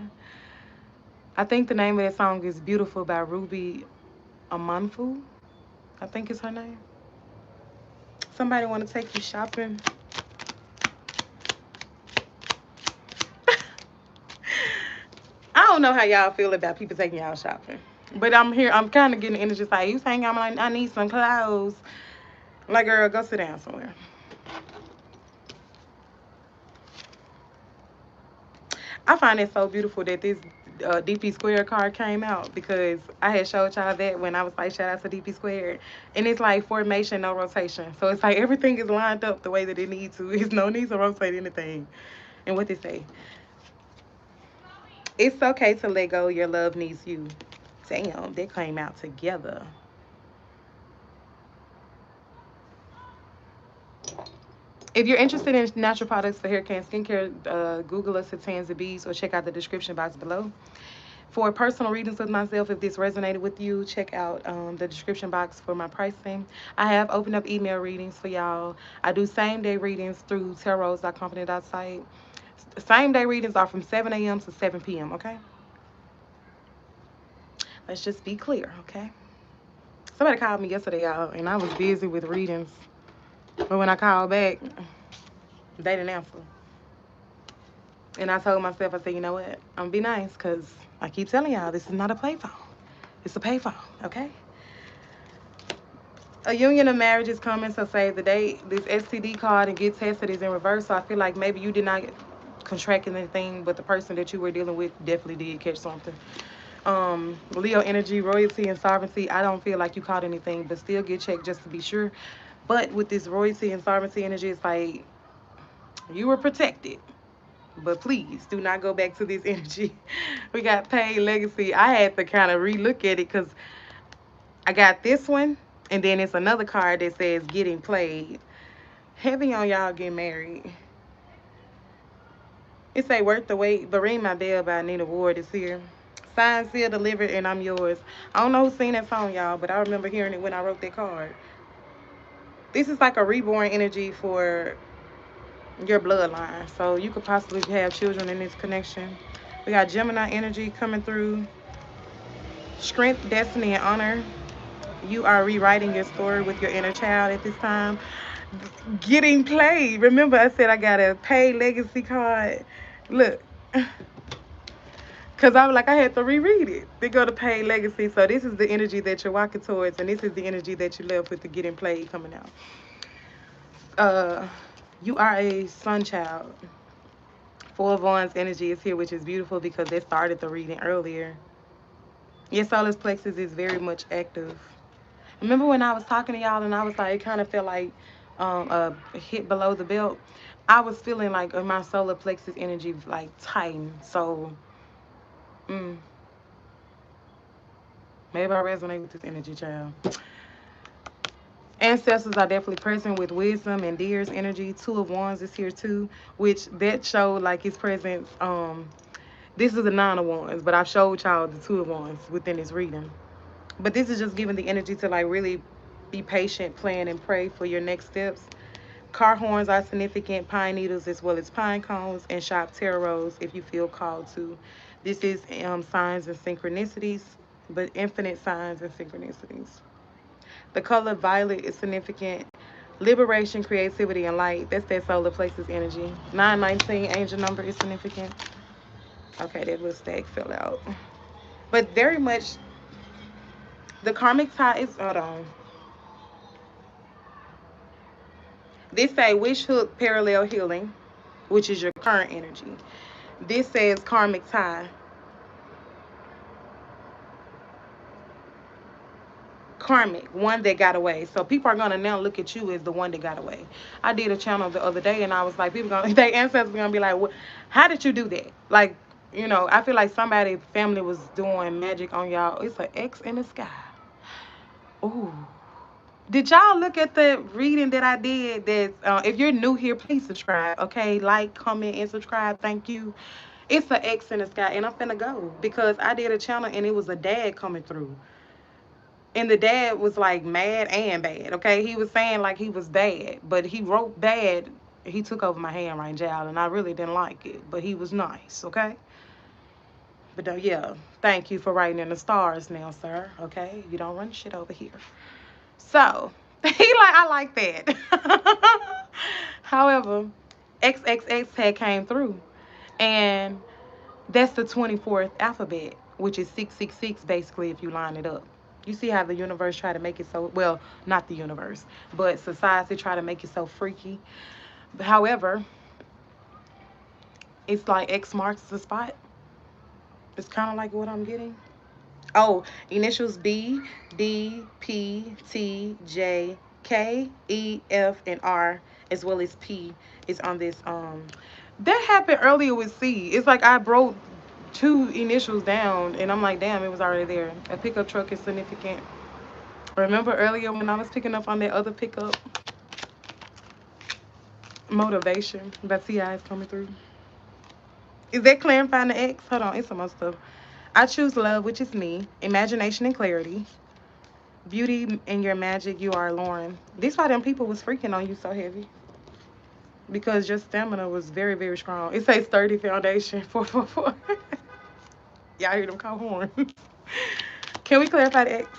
Speaker 1: I think the name of that song is Beautiful by Ruby Amanfu. I think it's her name. Somebody want to take you shopping? I don't know how y'all feel about people taking y'all shopping. But I'm here. I'm kind of getting the energy like, you saying I need some clothes. Like, girl, go sit down somewhere. I find it so beautiful that this DP Square card came out because I had showed y'all that when I was like, shout out to DP Square. And it's like formation, no rotation. So it's like everything is lined up the way that it needs to. There's no need to rotate anything. And what they say? It's okay to let go. Your love needs you. Damn, they came out together. If you're interested in natural products for hair care and skincare, Google us at Tanzi Bs or check out the description box below. For personal readings with myself, if this resonated with you, check out the description box for my pricing. I have opened up email readings for y'all. I do same-day readings through TarRose.company.site. Same-day readings are from 7 a.m. to 7 p.m., okay? Let's just be clear, okay? Somebody called me yesterday, y'all, and I was busy with readings. But when I called back, they didn't answer. And I told myself, I said, you know what? I'm going to be nice because I keep telling y'all this is not a play phone. It's a pay phone, okay? A union of marriage is coming, so save the date. This STD card and get tested is in reverse, so I feel like maybe you did not contract anything, but the person that you were dealing with definitely did catch something. Leo energy, royalty, and sovereignty. I don't feel like you caught anything, but still get checked just to be sure. But with this royalty and sovereignty energy, it's like you were protected. But please do not go back to this energy. We got paid legacy. I had to kind of relook at it because I got this one, and then it's another card that says getting played. Heavy on y'all getting married. It say worth the wait, but Ring My Bell by Nina Ward is here. Signed, sealed, delivered, and I'm yours. I don't know who seen that song, y'all, but I remember hearing it when I wrote that card. This is like a reborn energy for your bloodline. So you could possibly have children in this connection. We got Gemini energy coming through. Strength, destiny, and honor. You are rewriting your story with your inner child at this time. Getting played. Remember I said I got a pay legacy card. Look. Because I was like, I had to reread it. They go to pay legacy. So this is the energy that you're walking towards, and this is the energy that you left with the getting played coming out. You are a sun child. Four of Wands energy is here, which is beautiful because they started the reading earlier. Your solar plexus is very much active. Remember when I was talking to y'all and I was like, it kind of felt like a hit below the belt? I was feeling like my solar plexus energy like tightened. So, maybe I resonate with this energy, child. Ancestors are definitely present with wisdom and deer's energy. Two of Wands is here too, which that showed like his presence. This is the Nine of Wands, but I've showed y'all the Two of Wands within this reading. But this is just giving the energy to like really be patient, plan, and pray for your next steps. Car horns are significant, pine needles as well as pine cones, and shop TarRose if you feel called to. This is signs and synchronicities, but infinite signs and synchronicities. The color violet is significant. Liberation, creativity, and light. That's that solar plexus energy. 919 angel number is significant. Okay, that little stack fell out. But very much the karmic tie is, hold on. This say wish hook parallel healing, which is your current energy. This says karmic tie. Karmic, one that got away. So people are gonna now look at you as the one that got away. I did a channel the other day and I was like, people gonna their ancestors gonna be like, what, how did you do that? Like, I feel like somebody family was doing magic on y'all. It's an X in the sky. Ooh. Did y'all look at the reading that I did? That if you're new here, please subscribe. Okay, like, comment, and subscribe. Thank you. It's an X in the sky, and I'm finna go because I did a channel and it was a dad coming through, and the dad was like mad and bad. Okay, he was saying like he was bad, but he wrote bad. He took over my handwriting, child, and I really didn't like it, but he was nice. Okay, but yeah, thank you for writing in the stars now, sir. Okay, you don't run shit over here. So he like, I like that. However, XXX had came through, and that's the 24th alphabet, which is 666 basically if you line it up. You see how the universe try to make it so, well, not the universe, but society try to make it so freaky. However, it's like X marks the spot. It's kind of like what I'm getting. Oh, initials B, D, P, T, J, K, E, F, and R, as well as P, is on this. That happened earlier with C. It's like I broke two initials down, and I'm like, damn, it was already there. A pickup truck is significant. Remember earlier when I was picking up on that other pickup? Motivation by T.I. is coming through. Is that clarifying the X? Hold on, it's some more stuff. I choose love, which is me. Imagination and clarity. Beauty and your magic, you are Lauren. These why them people was freaking on you so heavy. Because your stamina was very, very strong. It says 30 foundation, 444. Y'all hear them call horns. Can we clarify the X?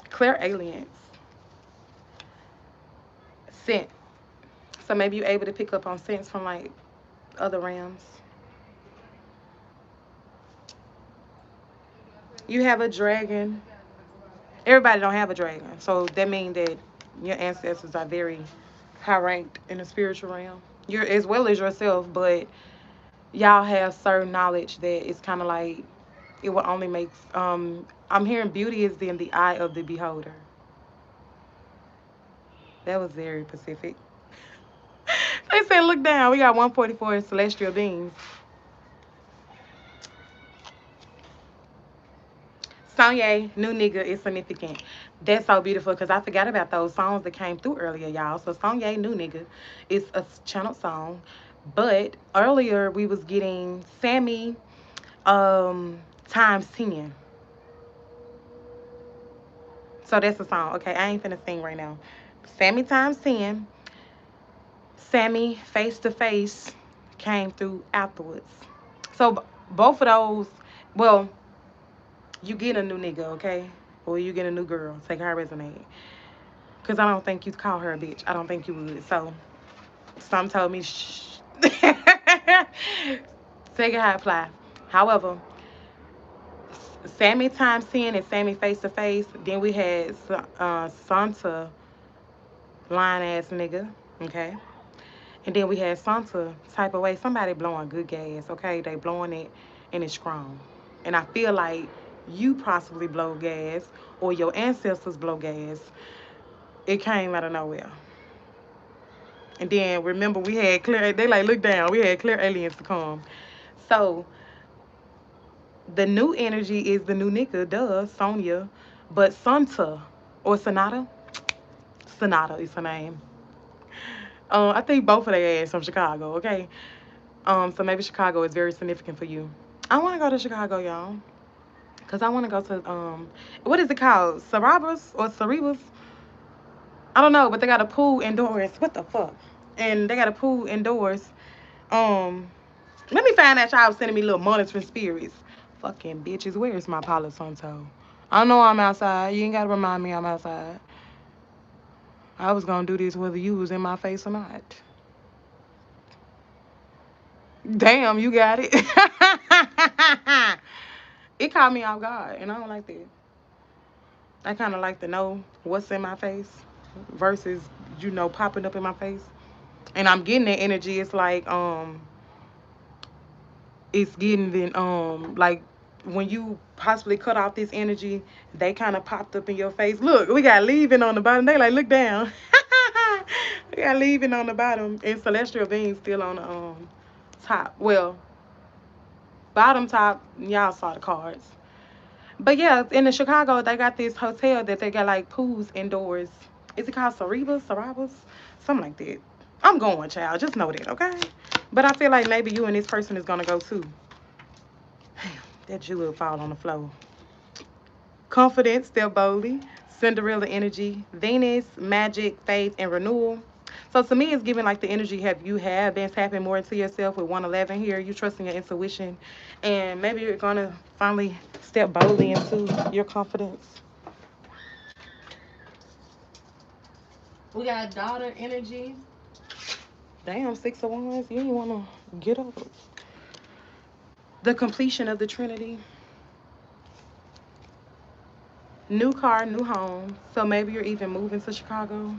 Speaker 1: Clear aliens. Scent. So maybe you're able to pick up on scents from like other realms. You have a dragon. Everybody don't have a dragon. So that means that your ancestors are very high ranked in the spiritual realm. You're as well as yourself, but y'all have certain knowledge that it's kind of like it will only make I'm hearing beauty is in the eye of the beholder. That was very Pacific. They said look down, we got 144 celestial beings. Sonye, new nigga is significant. That's so beautiful because I forgot about those songs that came through earlier, y'all. So Sonye, new nigga, is a channeled song. But earlier we was getting Sammy times 10. So that's the song. Okay, I ain't finna sing right now. Sammy times 10. Sammy face to face came through afterwards. So both of those, well, you get a new nigga, okay? Or you get a new girl. Take her resonate. Because I don't think you'd call her a bitch. I don't think you would. So some told me, shh. Take it how it apply. However, Sammy times 10 and Sammy face to face. Then we had Santa line ass nigga. Okay. And then we had Santa type of way. Somebody blowing good gas. Okay. They blowing it and it's strong. And I feel like you possibly blow gas or your ancestors blow gas. It came out of nowhere. And then remember we had clear, they like look down, we had clear aliens to come. So the new energy is the new nigga, duh, Sonia. But Santa or Sonata, Sonata is her name. I think both of their ass from Chicago, okay? So maybe Chicago is very significant for you. I wanna go to Chicago, y'all. Cause I wanna go to what is it called? Cerebras or Cerebras? I don't know, but they got a pool indoors. What the fuck? And they got a pool indoors. Um, Let me find out y'all sending me little monitoring spirits. Fucking bitches, where's my Palo Santo? I know I'm outside. You ain't gotta remind me I'm outside. I was gonna do this whether you was in my face or not. Damn, you got it. It caught me off guard, and I don't like that. I kind of like to know what's in my face versus, popping up in my face. And I'm getting that energy. It's getting like when you possibly cut off this energy, they kind of popped up in your face. Look, we got leaving on the bottom. They like, look down. We got leaving on the bottom, and celestial beings still on the top. Well, bottom top. Y'all saw the cards. But yeah, in the Chicago, they got this hotel that they got like pools indoors. Is it called Cerebus? Something like that. I'm going, child. Just know that, okay? But I feel like maybe you and this person is gonna go too. That jewel fall on the floor. Confidence, step boldly. Cinderella energy. Venus, magic, faith, and renewal. So to me, it's giving like the energy you have been tapping more into yourself with 111 here. You trusting your intuition, and maybe you're gonna finally step boldly into your confidence. We got daughter energy. Damn, 6 of Wands. You ain't wanna get up. The completion of the Trinity. New car, new home. So maybe you're even moving to Chicago.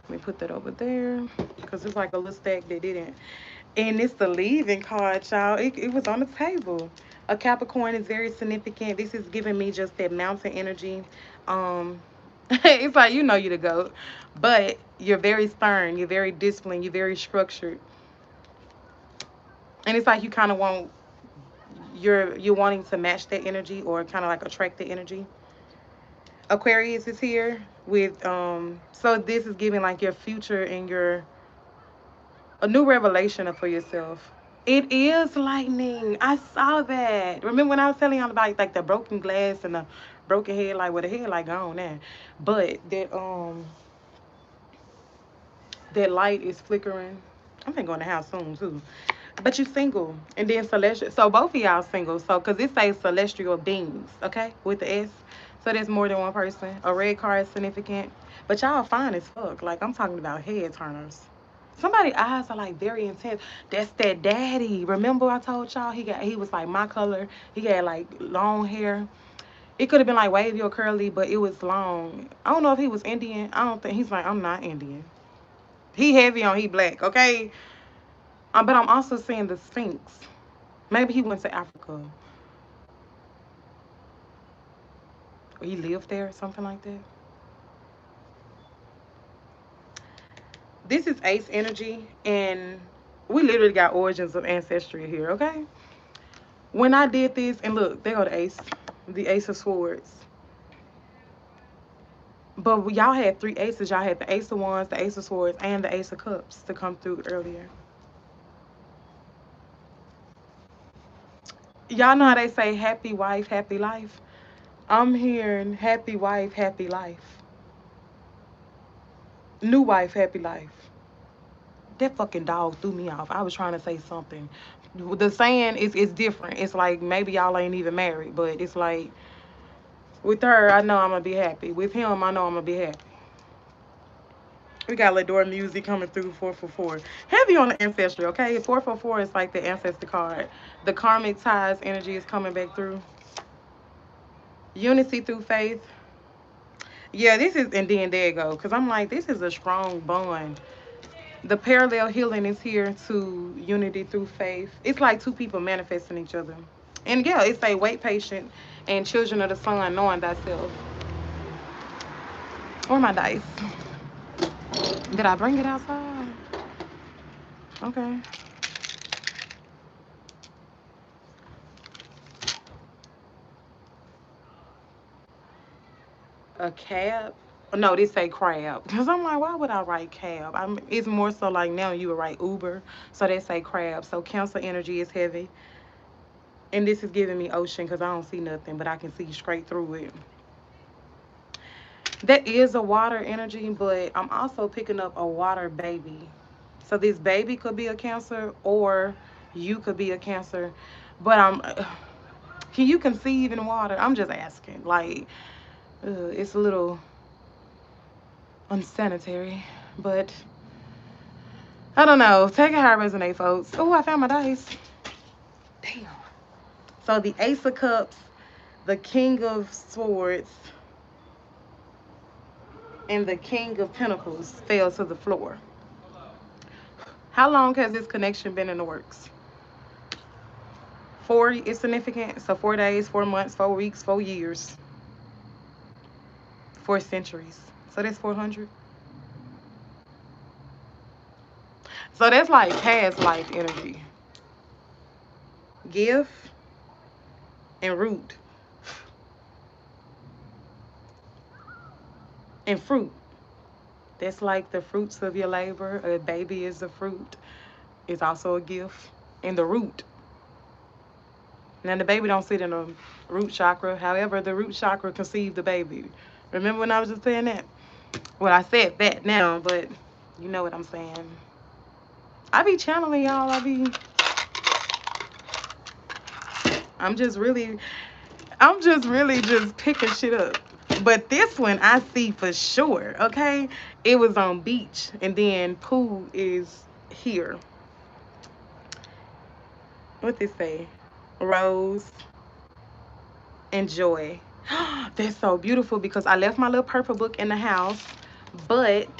Speaker 1: Let me put that over there because it's like a little stack that didn't. And it's the leaving card, y'all. It was on the table. A Capricorn is very significant. This is giving me just that mountain energy. It's like you the goat, but you're very stern. You're very disciplined. You're very structured, and it's like you kind of want you're wanting to match that energy or kind of like attract the energy. Aquarius is here with so this is giving like your future and your a new revelation for yourself. It is lightning. I saw that. Remember when I was telling y'all about like the broken glass and the broken headlight with the headlight gone now. But that light is flickering. I'm gonna go in the house soon too. But you single. And then celestial. So both of y'all single. So cause it says celestial beings, okay? With the S. So there's more than one person. A red card is significant. But y'all fine as fuck. Like I'm talking about head turners. Somebody eyes are like very intense. That's that daddy. Remember I told y'all he was like my color. He had like long hair. It could have been like wavy or curly, but it was long. I don't know if he was Indian. I don't think he's like I'm not Indian. He black, okay? But I'm also seeing the Sphinx. Maybe he went to Africa. Or he lived there, something like that. This is Ace energy, and we literally got origins of ancestry here, okay? When I did this, and look, there go the Ace of Swords. But y'all had three aces. Y'all had the Ace of Wands, the Ace of Swords, and the Ace of Cups to come through earlier. Y'all know how they say happy wife, happy life? I'm hearing happy wife, happy life. New wife, happy life. That fucking dog threw me off. I was trying to say something. The saying is different. It's like maybe y'all ain't even married, but it's like with her, I know I'm gonna be happy. With him, I know I'm gonna be happy. We got Lador music coming through 444. Heavy on the ancestry, okay? 444 is like the ancestor card. The karmic ties energy is coming back through. Unity through faith. Yeah, this is, and then there you go. Because I'm like, this is a strong bond. The parallel healing is here to unity through faith. It's like two people manifesting each other. And yeah, it's a wait patient and children of the sun knowing thyself. Or my dice. Did I bring it outside? Okay. A cab? No, this say crab. Because I'm like, why would I write cab? It's more so like now you would write Uber. So they say crab. So Cancer energy is heavy. And this is giving me ocean because I don't see nothing, but I can see straight through it. That is a water energy, but I'm also picking up a water baby. So this baby could be a Cancer, or you could be a Cancer. But can you conceive in water? I'm just asking. Like, it's a little unsanitary, but I don't know. Take it how it resonates, folks. Oh, I found my dice. Damn. So the Ace of Cups, the King of Swords, and the King of Pentacles fell to the floor. How long has this connection been in the works? 4 is significant. So 4 days, 4 months, 4 weeks, 4 years, 4 centuries. So that's 400. So that's like past life energy. Gift and root and fruit. That's like the fruits of your labor. A baby is a fruit. It's also a gift. And the root. Now the baby don't sit in the root chakra. However, the root chakra conceived the baby. Remember when I was just saying that? Well, I said that now, but you know what I'm saying. I be channeling y'all. I'm just really just picking shit up. But this one I see for sure, okay? It was on beach, and then pool is here. What they say? Rose and joy. That's so beautiful because I left my little purple book in the house, but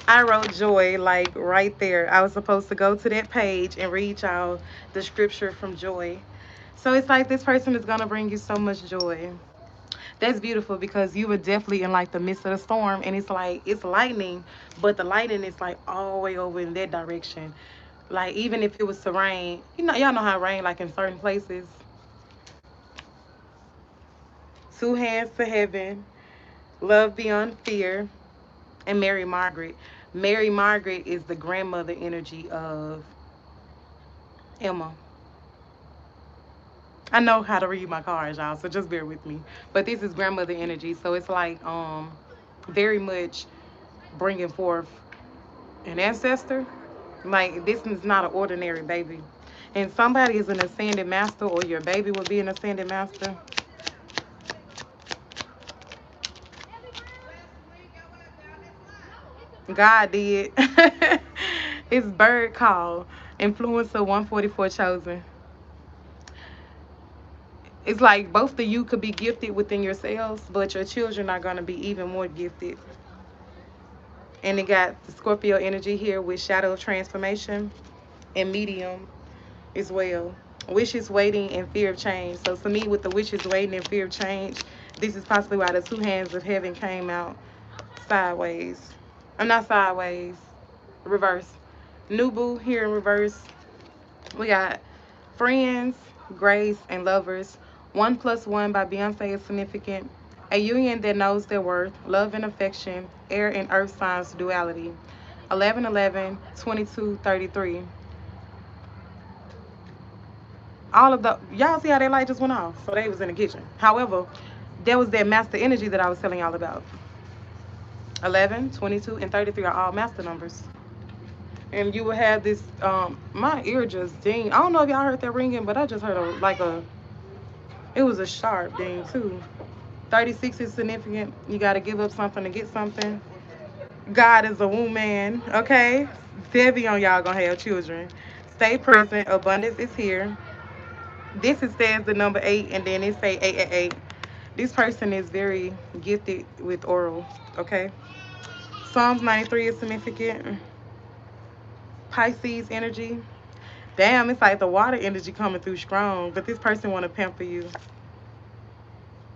Speaker 1: I wrote joy like right there. I was supposed to go to that page and read y'all the scripture from joy. So it's like this person is gonna bring you so much joy. That's beautiful because you were definitely in like the midst of the storm, and it's like it's lightning, but the lightning is like all the way over in that direction. Like even if it was to rain, y'all know how it rain like in certain places. Two hands to heaven, love beyond fear, and Mary Margaret. Mary Margaret is the grandmother energy of Emma. I know how to read my cards, y'all, so just bear with me. But this is grandmother energy, so it's like very much bringing forth an ancestor. Like this is not an ordinary baby. And somebody is an ascended master, or your baby will be an ascended master. God did. It's bird call. Influencer 144 chosen. It's like both of you could be gifted within yourselves, but your children are going to be even more gifted. And it got the Scorpio energy here with shadow of transformation and medium as well. Wishes waiting and fear of change. So for me, with the wishes waiting and fear of change, this is possibly why the two hands of heaven came out sideways. I'm not sideways, reverse. Nubu here in reverse. We got friends, grace, and lovers. 1+1 by Beyonce is significant. A union that knows their worth, love and affection, air and earth signs duality. 11, 22, 33. All of the y'all see how their light just went off. So they was in the kitchen. However, there was that master energy that I was telling y'all about. 11, 22, and 33 are all master numbers. And you will have this my ear just ding. I don't know if y'all heard that ringing, but I just heard it was a sharp ding too. 36 is significant. You got to give up something to get something. God is a womb man, okay? Debbie on y'all gonna have children. Stay present. Abundance is here. This is stands the number 8, and then it say 888. This person is very gifted with oral, okay? Psalms 93 is significant. Pisces energy. Damn, it's like the water energy coming through strong, but this person want to pamper you.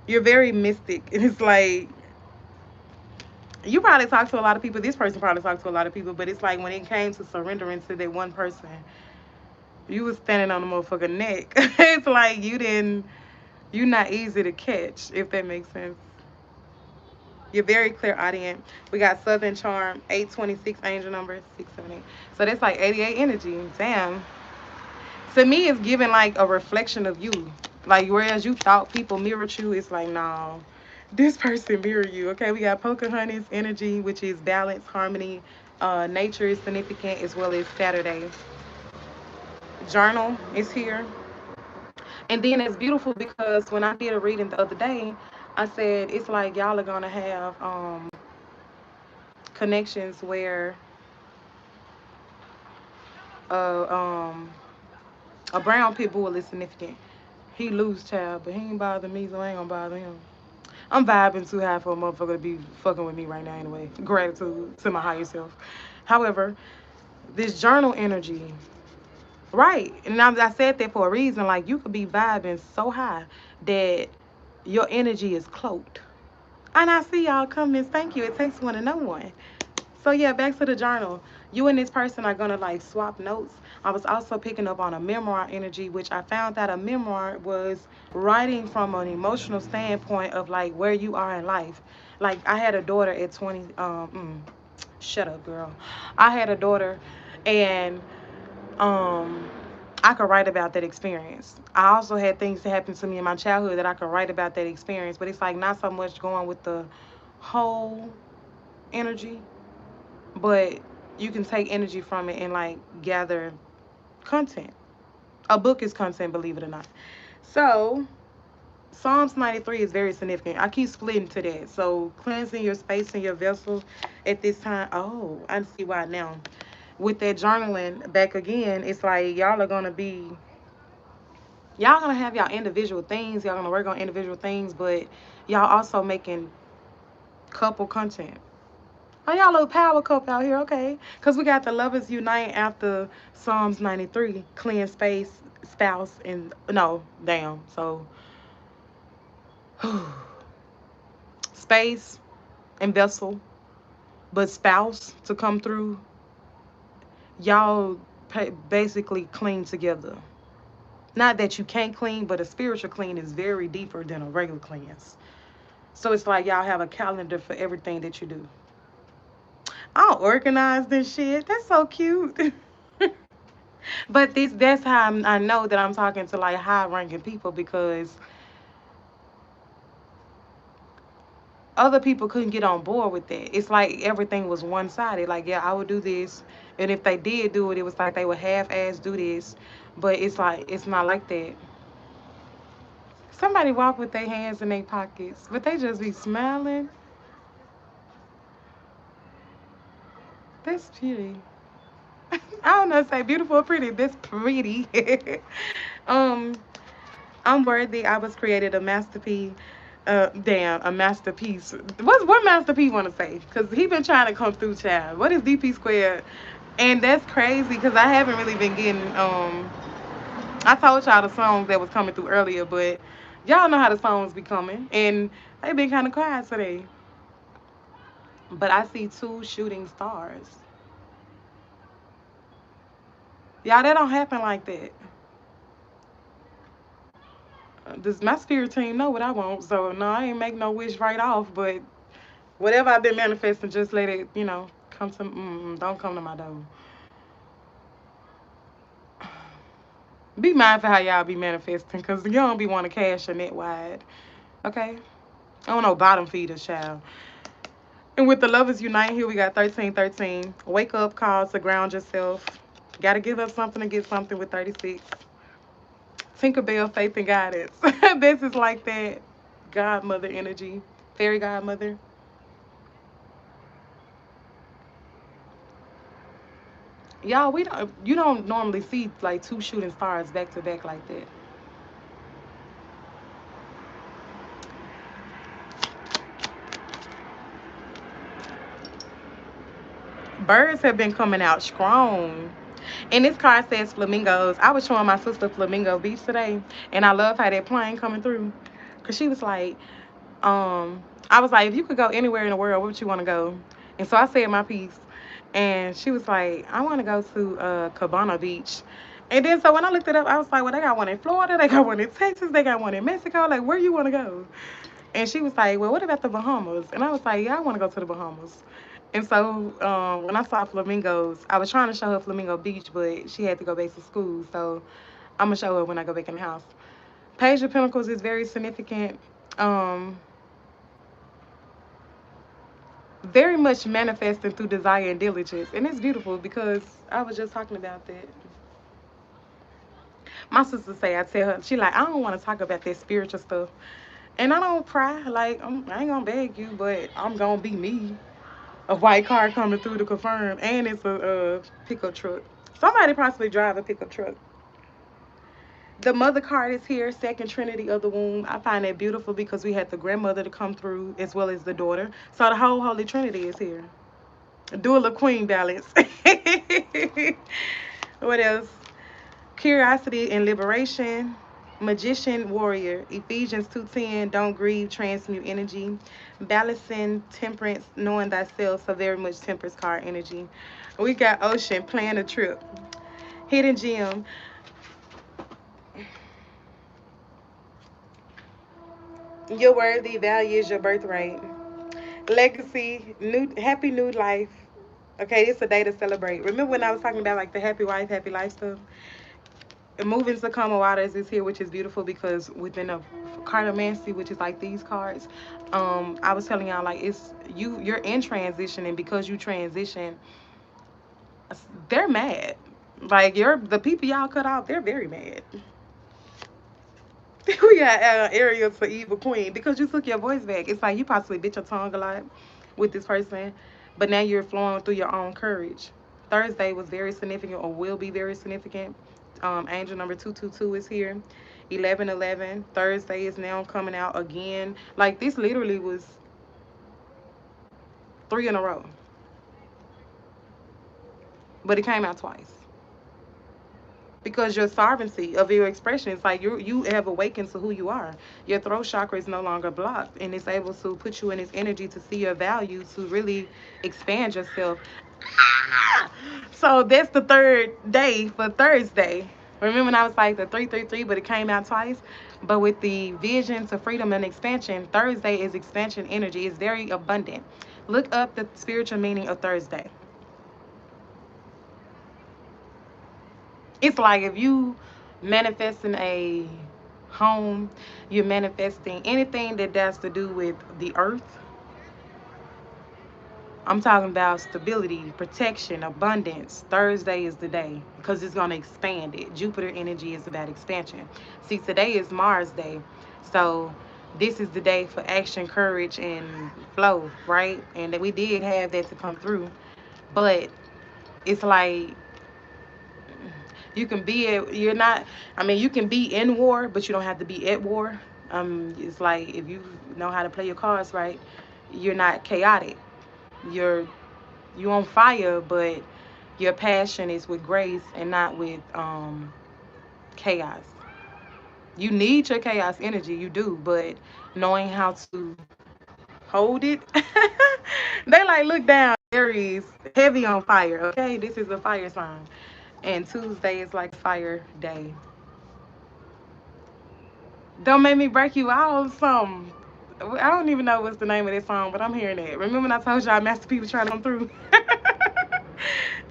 Speaker 1: You're very mystic, and it's like you probably talk to a lot of people. This person probably talked to a lot of people, but it's like when it came to surrendering to that one person, you was standing on the motherfucking neck. It's like you're not easy to catch, if that makes sense. You're very clairaudient. We got Southern Charm, 826 angel number, 678. So that's like 88 energy. Damn. To me, it's giving like a reflection of you. Like whereas you thought people mirrored you, it's like no. This person mirror you. Okay, we got Pocahontas energy, which is balance, harmony. Nature is significant as well as Saturday. Journal is here. And then it's beautiful because when I did a reading the other day, I said it's like y'all are gonna have connections where uh, um, a brown pit bull is significant. He loose child, but he ain't bother me, so I ain't gonna bother him. I'm vibing too high for a motherfucker to be fucking with me right now anyway. Gratitude to my higher self. However, this journal energy, right? And I said that for a reason. Like you could be vibing so high that your energy is cloaked. And I see y'all comments. Thank you. It takes one to know one. So yeah, back to the journal. You and this person are gonna like swap notes. I was also picking up on a memoir energy, which I found that a memoir was writing from an emotional standpoint of like where you are in life. Like I had a daughter at 20. Shut up, girl. I had a daughter, and um, I could write about that experience. I also had things that happened to me in my childhood that I could write about that experience, but it's like not so much going with the whole energy, but you can take energy from it and like gather content. A book is content, believe it or not. So Psalms 93 is very significant. I keep splitting to that. So cleansing your space and your vessel at this time. Oh, I see why now. With that journaling back again, it's like y'all gonna have y'all individual things. Y'all gonna work on individual things, but y'all also making couple content. Oh, y'all little power couple out here, okay? Because we got the lovers unite after Psalms 93, clean space, spouse, and no, damn. So, space and vessel, but spouse to come through, y'all basically clean together. Not that you can't clean, but a spiritual clean is very deeper than a regular cleanse. So it's like y'all have a calendar for everything that you do. All organized and shit. That's so cute. But that's how I know that I'm talking to like high ranking people because other people couldn't get on board with that. It's like everything was one sided. Like, yeah, I would do this. And if they did do it, it was like they would half ass do this. But it's like, it's not like that. Somebody walk with their hands in their pockets, but they just be smiling. That's pretty. I don't know, say beautiful or pretty. That's pretty. um, I'm worthy. I was created a masterpiece. Damn, a masterpiece. What Master P want to say? Cause he been trying to come through, child. What is DP squared? And that's crazy because I haven't really been getting. I told y'all the songs that was coming through earlier, but y'all know how the songs be coming, and they been kind of quiet today. But I see two shooting stars. Y'all, that don't happen like that. Does my spirit team know what I want? So no, I ain't make no wish right off. But whatever I've been manifesting, just let it, come to. Don't come to my door. Be mindful how y'all be manifesting, cause you don't be want to cash your net wide. Okay, I don't know bottom feeders, child. And with the lovers unite here, we got 1313. Wake up calls to ground yourself. Gotta give up something to get something with 36. Tinkerbell, faith and guidance. This is like that godmother energy. Fairy godmother. Y'all, you don't normally see like two shooting stars back to back like that. Birds have been coming out strong. And this card says flamingos. I was showing my sister Flamingo Beach today, and I love how that plane coming through. Cause she was like, I was like, if you could go anywhere in the world, where would you want to go? And so I said my piece, and she was like, I want to go to Cabana Beach. And then so when I looked it up, I was like, well, they got one in Florida, they got one in Texas, they got one in Mexico. Like, where you want to go? And she was like, well, what about the Bahamas? And I was like, yeah, I want to go to the Bahamas. And so when I saw flamingos, I was trying to show her Flamingo Beach, but she had to go back to school. So I'm going to show her when I go back in the house. Page of Pentacles is very significant. Um, Very much manifesting through desire and diligence. And it's beautiful because I was just talking about that. My sister say, I tell her, she like, I don't want to talk about that spiritual stuff. And I don't cry. Like, I ain't going to beg you, but I'm going to be me. A white car coming through to confirm. And it's a pickup truck. Somebody possibly drive a pickup truck. The mother card is here, second trinity of the womb. I find that beautiful because we had the grandmother to come through as well as the daughter. So the whole Holy Trinity is here. Dual of Queen balance. What else? Curiosity and liberation. Magician warrior. Ephesians 2:10. Don't grieve, transmute energy. Balancing temperance, knowing thyself. So very much temperance card energy. We got ocean, plan a trip. Hidden gem. Your worthy value is your birthright. Legacy, new happy new life. Okay, it's a day to celebrate. Remember when I was talking about like the happy wife, happy life stuff? Moving to Kama Waters is here, which is beautiful because within a cartomancy, which is like these cards, I was telling y'all like it's you're in transition, and because you transition, they're mad. Like you're the people y'all cut off, they're very mad. We got Ariel to Evil Queen because you took your voice back. It's like you possibly bit your tongue a lot with this person, but now you're flowing through your own courage. Thursday was very significant or will be very significant. Angel number 222 is here. 1111. Thursday is now coming out again. Like this literally was three in a row, but it came out twice. Because your sovereignty of your expression is like you have awakened to who you are. Your throat chakra is no longer blocked, and it's able to put you in its energy to see your value, to really expand yourself. So that's the third day for Thursday. Remember when I was like the 333, but it came out twice? But with the vision to freedom and expansion, Thursday is expansion energy. It's very abundant. Look up the spiritual meaning of Thursday. It's like if you manifesting a home, you're manifesting anything that has to do with the earth. I'm talking about stability, protection, abundance. Thursday is the day because it's going to expand it. Jupiter energy is about expansion. See, today is Mars Day. So this is the day for action, courage, and flow, right? And that we did have that to come through. But it's like you can be at, you're not, I mean, you can be in war, but you don't have to be at war. It's like if you know how to play your cards right, you're not chaotic. You're you on fire, but your passion is with grace and not with chaos. You need your chaos energy, you do, but knowing how to hold it. They like look down, Aries, heavy on fire. Okay, this is a fire sign, and Tuesday is like fire day. Don't make me break you out some. I don't even know what's the name of this song, but I'm hearing it. Remember when I told y'all Master P was trying to come through?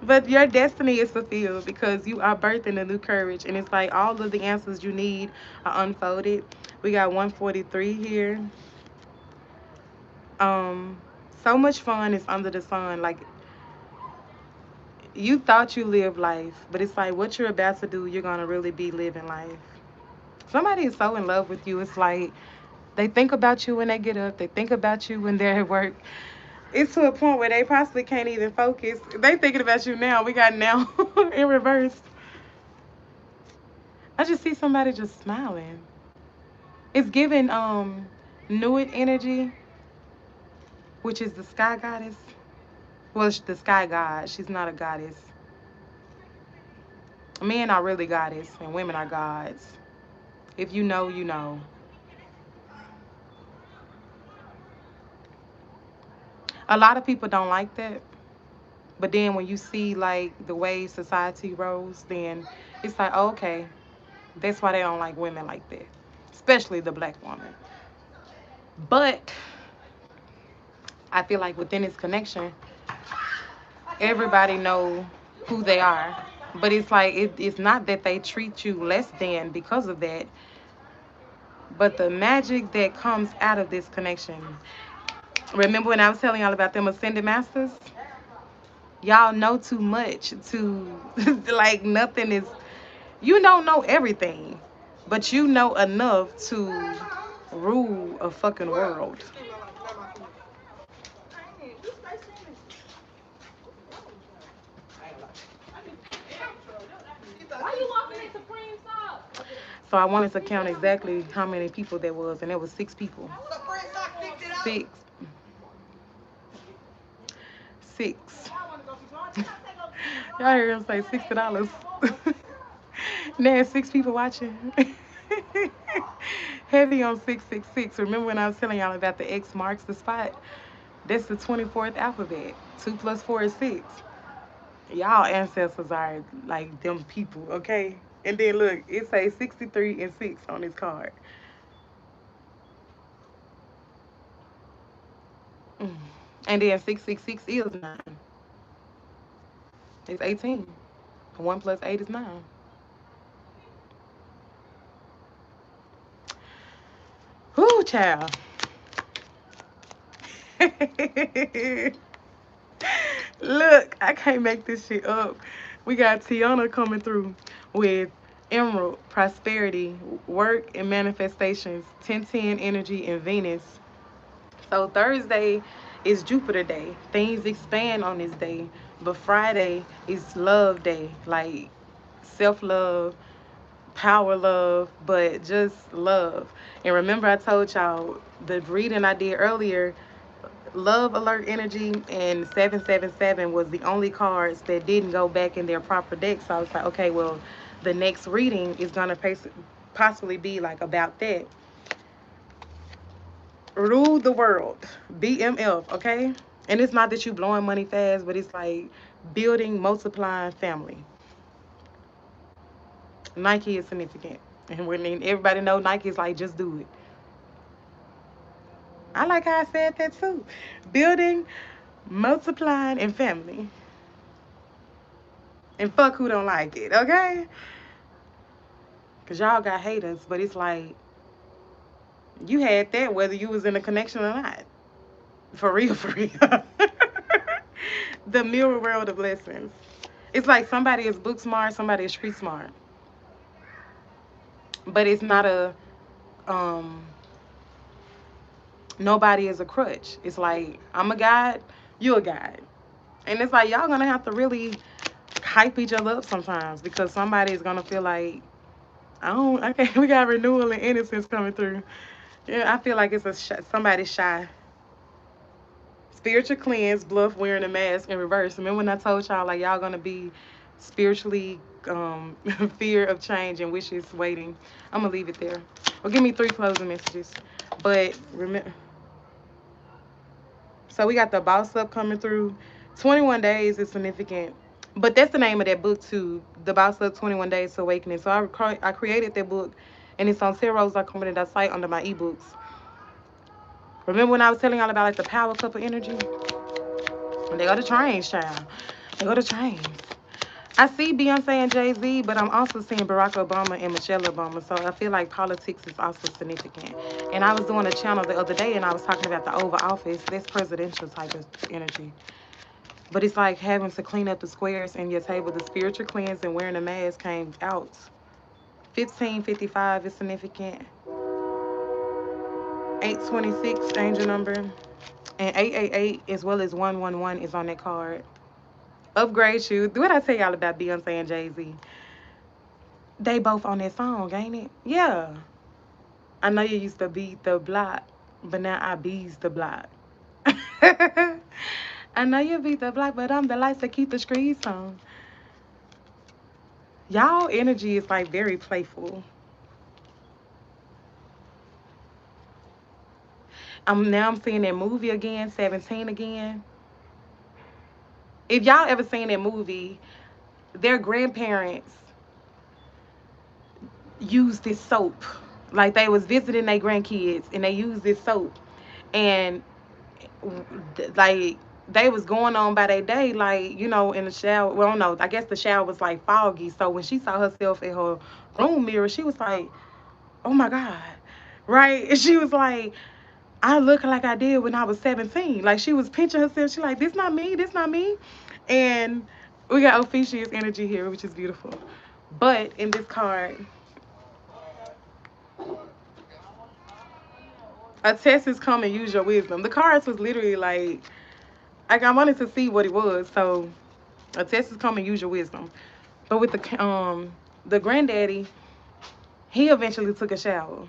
Speaker 1: But your destiny is fulfilled because you are birthing a new courage. And it's like all of the answers you need are unfolded. We got 143 here. Um, so much fun is under the sun. Like you thought you lived life, but it's like what you're about to do, you're gonna really be living life. Somebody is so in love with you. It's like they think about you when they get up. They think about you when they're at work. It's to a point where they possibly can't even focus. They thinking about you now. We got now in reverse. I just see somebody just smiling. It's giving Nuit energy, which is the sky goddess. Well, the sky god. She's not a goddess. Men are really goddess and women are gods. If you know, you know. A lot of people don't like that. But then when you see like the way society rolls, then it's like, oh, okay, that's why they don't like women like that, especially the black woman. But I feel like within this connection, everybody know who they are. But it's like it's not that they treat you less than because of that, but the magic that comes out of this connection. Remember when I was telling y'all about them ascended masters? Y'all know too much to like nothing is you don't know everything, but you know enough to rule a fucking world. So I wanted to count exactly how many people there was, and there was 6 people. Six. Six. Y'all hear him say $60. Now 6 people watching. Heavy on 666. Remember when I was telling y'all about the X marks the spot? That's the 24th alphabet. 2 plus 4 is 6. Y'all ancestors are like them people, okay? And then look, it says 63 and 6 on this card. Mm. And then 666 is 9. It's 18. 1 plus 8 is 9. Whoo, child. Look, I can't make this shit up. We got Tiana coming through with Emerald, Prosperity, Work and Manifestations, 1010 Energy, and Venus. So Thursday is Jupiter Day. Things expand on this day. But Friday is Love Day. Like self love, power love, but just love. And remember, I told y'all the reading I did earlier, Love Alert Energy and 777 was the only cards that didn't go back in their proper deck. So I was like, okay, well, the next reading is going to possibly be like about that. Rule the world. BMF, okay? And it's not that you blowing money fast, but it's like building, multiplying family. Nike is significant. And when everybody know Nike is like, just do it. I like how I said that too. Building, multiplying, and family. And fuck who don't like it, okay? Because y'all got haters, but it's like, you had that whether you was in a connection or not. For real, for real. The mirror world of lessons. It's like somebody is book smart, somebody is street smart. But it's not a, um, nobody is a crutch. It's like, I'm a guide, you a guide. And it's like, y'all gonna have to really hype each other up sometimes because somebody is gonna feel like, I can't, we got renewal and innocence coming through. Yeah, I feel like it's somebody shy. Spiritual cleanse, bluff wearing a mask in reverse. Remember when I told y'all like y'all gonna be spiritually fear of change and wishes waiting. I'm gonna leave it there. Well, give me 3 closing messages. But remember, so we got the boss up coming through. 21 days is significant. But that's the name of that book too. The Boss Up 21 Days to Awakening. So I created that book and it's on TarRose.company.site under my ebooks. Remember when I was telling y'all about like the power couple energy? They go to trains, child. They go to trains. I see Beyonce and Jay-Z, but I'm also seeing Barack Obama and Michelle Obama. So I feel like politics is also significant. And I was doing a channel the other day and I was talking about the Oval Office. That's presidential type of energy. But it's like having to clean up the squares in your table. The spiritual cleanse and wearing a mask came out. 1555 is significant. 826 angel number. And 888 as well as 111 is on that card. Upgrade you. What I tell y'all about Beyonce and Jay-Z? They both on that song, ain't it? Yeah. I know you used to beat the block, but now I bees the block. I know you beat the block, but I'm the lights that keep the streets on. Y'all energy is like very playful. Now I'm seeing that movie again, 17 again. If y'all ever seen that movie, their grandparents used this soap. Like they was visiting their grandkids and they used this soap. And like they was going on by their day, like, in the shower. Well, no, I guess the shower was like foggy. So when she saw herself in her room mirror, she was like, oh my God. Right? And she was like, I look like I did when I was 17. Like she was pinching herself. She like, this not me, this not me. And we got Ophiuchia's energy here, which is beautiful. But in this card, a test is come and use your wisdom. The cards was literally like I wanted to see what it was. So a test is come and use your wisdom. But with the granddaddy, he eventually took a shower.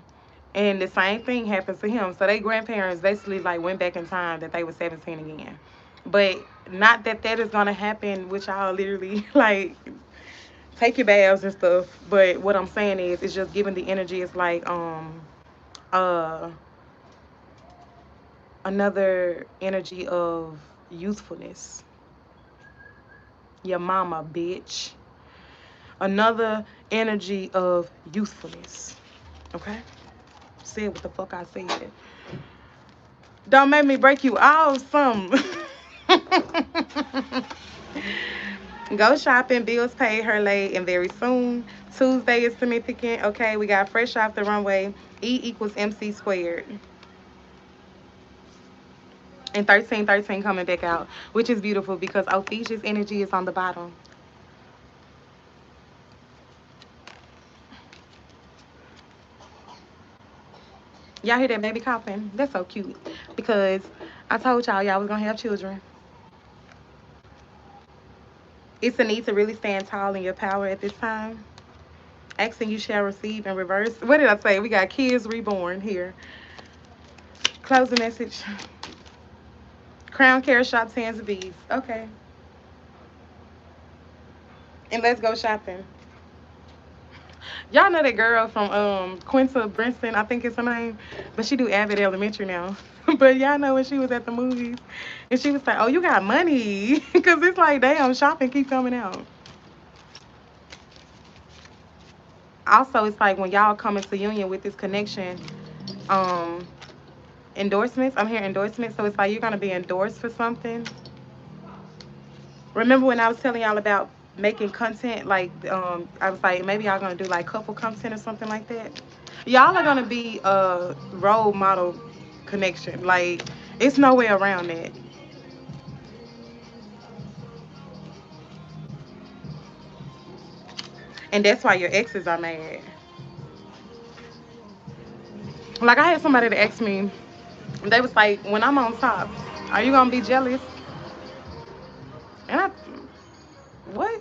Speaker 1: And the same thing happens to him. So they grandparents basically like went back in time that they were 17 again. But not that that is gonna happen, which I'll literally like take your baths and stuff. But what I'm saying is it's just giving the energy. It's like uh another energy of youthfulness. Your mama, bitch. Another energy of youthfulness. Okay? Said what the fuck I said. Don't make me break you off some. Go shopping, bills paid, her late, and very soon. Tuesday is significant. Okay, we got fresh off the runway. E equals MC squared. And 1313 coming back out, which is beautiful because Ophiuchia's energy is on the bottom. Y'all hear that baby coughing? That's so cute because I told y'all was going to have children. It's a need to really stand tall in your power at this time. Asking you shall receive in reverse. What did I say? We got kids reborn here. Closing message. Crown Care Shop Tanzi B's. Okay. And let's go shopping. Y'all know that girl from Quinta Brunson, I think it's her name, but she do Avid Elementary now. But y'all know when she was at the movies, and she was like, "Oh, you got money," because it's like, damn, shopping keep coming out. Also, it's like when y'all come into union with this connection, um, endorsements. I'm hearing endorsements, so it's like you're gonna be endorsed for something. Remember when I was telling y'all about making content? Like, I was like, maybe y'all gonna do like couple content or something like that. Y'all are gonna be a role model connection. Like, it's no way around that. And that's why your exes are mad. Like, I had somebody that asked me, they was like, when I'm on top, are you gonna be jealous? And I, what?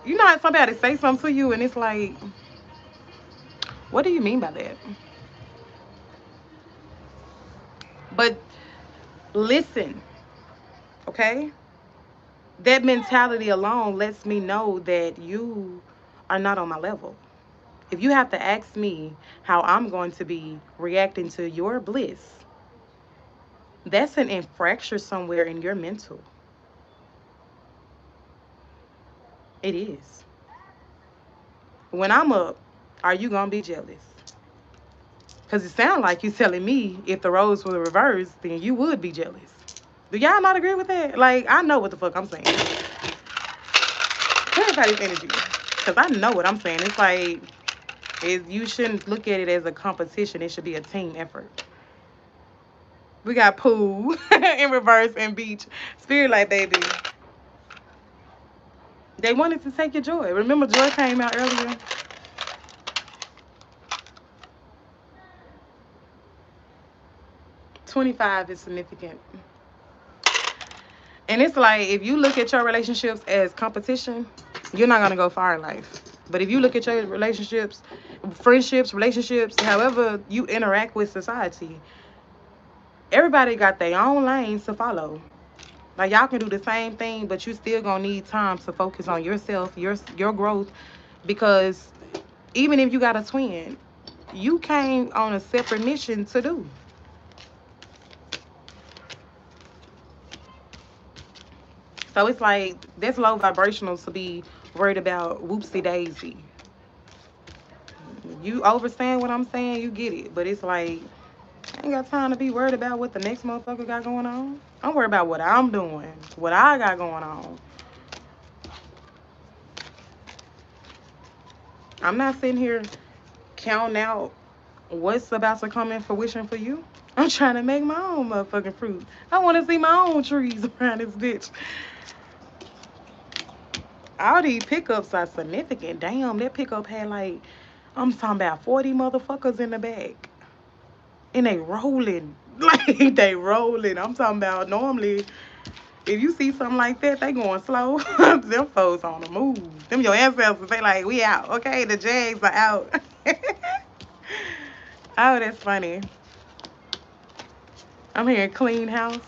Speaker 1: You know how somebody say something to you and it's like, what do you mean by that? But listen, okay? That mentality alone lets me know that you are not on my level. If you have to ask me how I'm going to be reacting to your bliss, that's an infraction somewhere in your mental. It is. When I'm up, are you going to be jealous? Because it sounds like you telling me if the roles were reversed, then you would be jealous. Do y'all not agree with that? Like, I know what the fuck I'm saying. Everybody's energy. Because I know what I'm saying. It's like, you shouldn't look at it as a competition. It should be a team effort. We got pool in reverse and beach. Spirit light, baby. They wanted to take your joy. Remember, joy came out earlier. 25 is significant. And it's like, if you look at your relationships as competition, you're not going to go far in life. But if you look at your relationships, friendships, relationships, however you interact with society, everybody got their own lanes to follow. Like, y'all can do the same thing, but you still gonna need time to focus on yourself, your growth, because even if you got a twin, you came on a separate mission to do. So it's like that's low vibrational to be worried about whoopsie daisy. You understand what I'm saying? You get it, but it's like I ain't got time to be worried about what the next motherfucker got going on. I'm worried about what I'm doing, what I got going on. I'm not sitting here counting out What's about to come in fruition for you? I'm trying to make my own motherfucking fruit. I want to see my own trees around this bitch. All these pickups are significant. Damn, that pickup had like, I'm talking about 40 motherfuckers in the back. And they rolling. Like, they rolling. I'm talking about normally, if you see something like that, they going slow. Them folks on the move. Them your ancestors, they like, we out. Okay, the Jags are out. Oh, that's funny. I'm hearing clean house.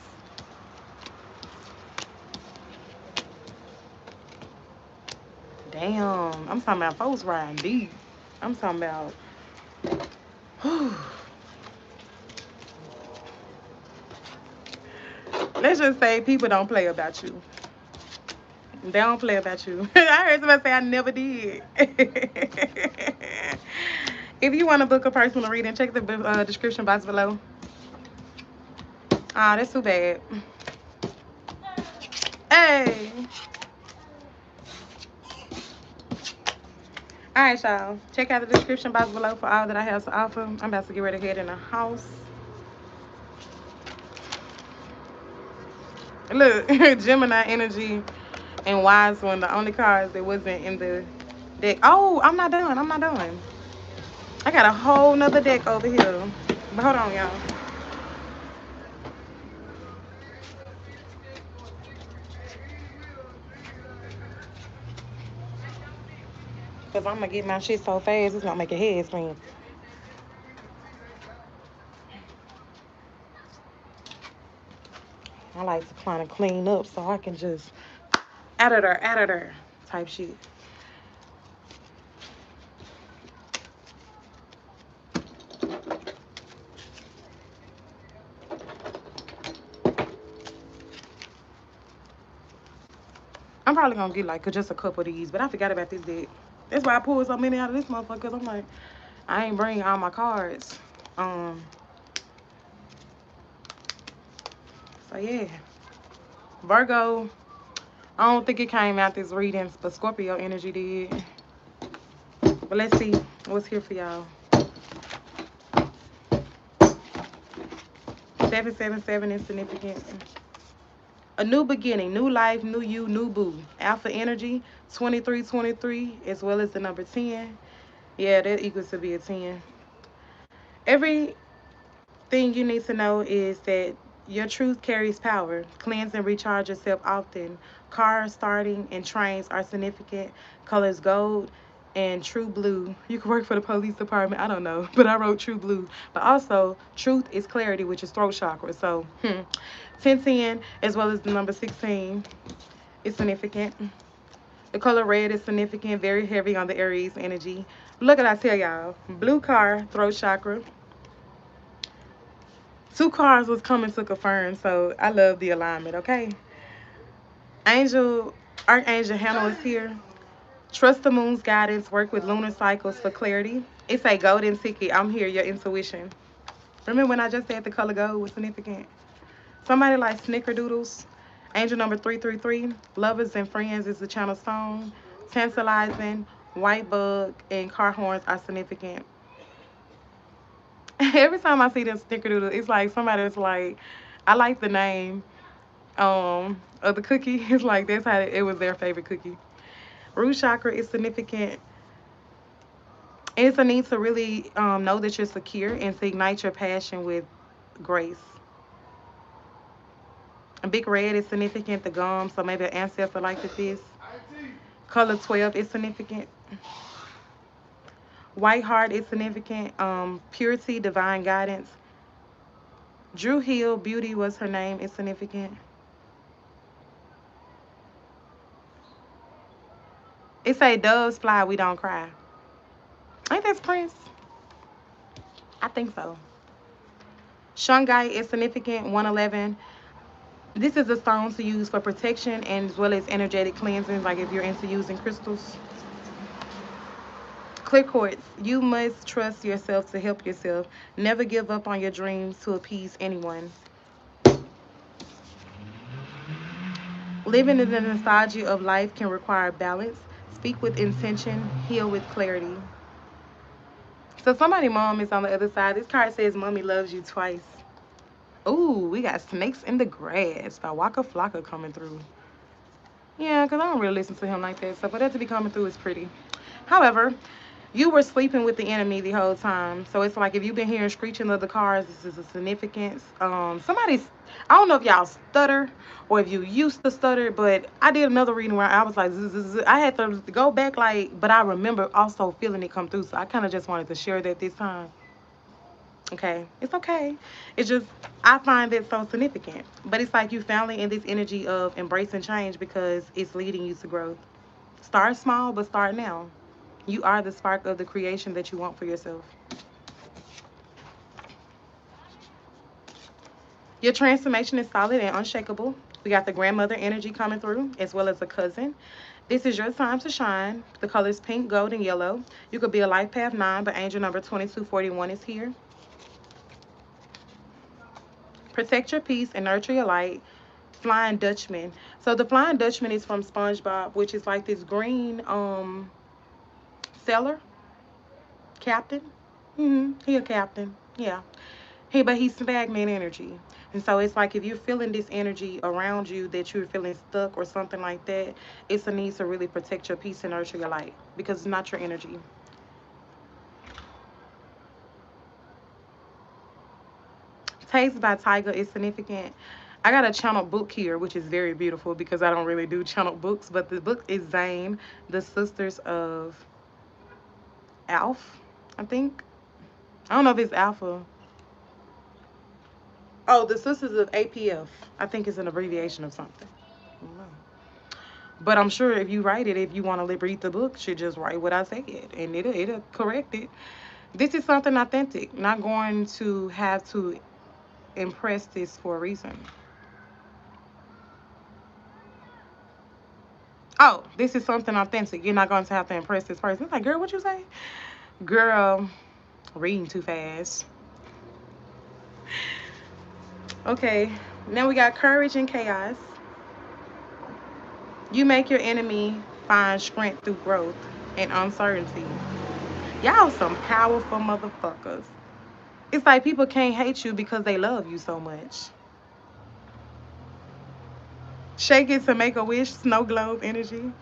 Speaker 1: Damn. I'm talking about folks riding deep. I'm talking about. Let's just say people don't play about you. They don't play about you. I heard somebody say I never did. If you want to book a personal reading, check the description box below. Ah, that's too bad. Hey. All right, y'all. Check out the description box below for all that I have to offer. I'm about to get ready to head in the house. Look, Gemini energy and Wise One, the only cards that wasn't in the deck. Oh, I'm not done. I'm not done. I got a whole nother deck over here. But hold on, y'all. Because I'm going to get my shit so fast, it's going to make your head spin. I like to kind of clean up so I can just out of there type shit. I'm probably going to get like just a couple of these, but I forgot about this deck. That's why I pulled so many out of this motherfucker, because I'm like, I ain't bringing all my cards. So yeah. Virgo, I don't think it came out this reading, but Scorpio energy did. But let's see what's here for y'all. 777 is significant. A new beginning, new life, new you, new boo. Alpha energy, 2323, as well as the number 10. Yeah, that equals to be a 10. Everything you need to know is that your truth carries power. Cleanse and recharge yourself often. Cars starting and trains are significant. Colors gold and true blue. You can work for the police department. I don't know, but I wrote true blue. But also, truth is clarity, which is throat chakra. So, 1010 as well as the number 16 is significant. The color red is significant, very heavy on the Aries energy. Look at I tell y'all, blue car, throat chakra. 2 cars was coming to confirm, so I love the alignment, okay? Archangel Hannah is here. Trust the moon's guidance, work with lunar cycles for clarity. It's a golden ticket. I'm here, your intuition. Remember when I just said the color gold was significant? Somebody like Snickerdoodles. Angel number 333. Lovers and friends is the channel stone. Tantalizing, white bug, and car horns are significant. Every time I see them Snickerdoodle, it's like somebody's like, I like the name of the cookie. It's like that's how it was their favorite cookie. Root chakra is significant. And it's a need to really know that you're secure and to ignite your passion with grace. A big red is significant, the gum, so maybe an ancestor like this. Color 12 is significant. White heart is significant. Purity, divine guidance. Drew Hill, beauty was her name, is significant. It say doves fly, we don't cry. Ain't that Prince? I think so. Shungite is significant, 111. This is a stone to use for protection and as well as energetic cleansing, like if you're into using crystals. Clear quartz, you must trust yourself to help yourself. Never give up on your dreams to appease anyone. Living in the nostalgia of life can require balance. Speak with intention, heal with clarity. So somebody mom is on the other side. This card says mommy loves you twice. Ooh, we got Snakes in the Grass by Waka Flocka coming through. Yeah, because I don't really listen to him like that. So for that to be coming through is pretty. However, you were sleeping with the enemy the whole time. So it's like if you've been hearing screeching of the cars, this is a significance. Somebody's, I don't know if y'all stutter or if you used to stutter, but I did another reading where I was like, I had to go back like, but I remember also feeling it come through. So I kind of just wanted to share that this time. Okay, it's okay. It's just I find it so significant. But it's like you finally in this energy of embracing change because it's leading you to growth. Start small, but start now. You are the spark of the creation that you want for yourself. Your transformation is solid and unshakable. We got the grandmother energy coming through, as well as a cousin. This is your time to shine. The colors pink, gold, and yellow. You could be a life path 9, but angel number 2241 is here. Protect your peace and nurture your light. Flying Dutchman. So the Flying Dutchman is from SpongeBob, which is like this green sailor captain. He a captain. Yeah. But he's stagnant energy. And so it's like if you're feeling this energy around you that you're feeling stuck or something like that, it's a need to really protect your peace and nurture your light because it's not your energy. Taste by Tiger is significant. I got a channel book here, which is very beautiful because I don't really do channel books, but the book is Zane, the Sisters of Alf, I think. I don't know if it's Alpha. Oh, the Sisters of APF. I think it's an abbreviation of something. I don't know. But I'm sure if you write it, if you want to read the book, you should just write what I said, and it'll correct it. This is something authentic. Not going to have to impress this for a reason. Oh, this is something authentic. You're not going to have to impress this person. It's like, girl, what you say? Girl, reading too fast. Okay, now we got courage and chaos. You make your enemy find strength through growth and uncertainty. Y'all some powerful motherfuckers. It's like people can't hate you because they love you so much. Shake it to make a wish, snow globe energy.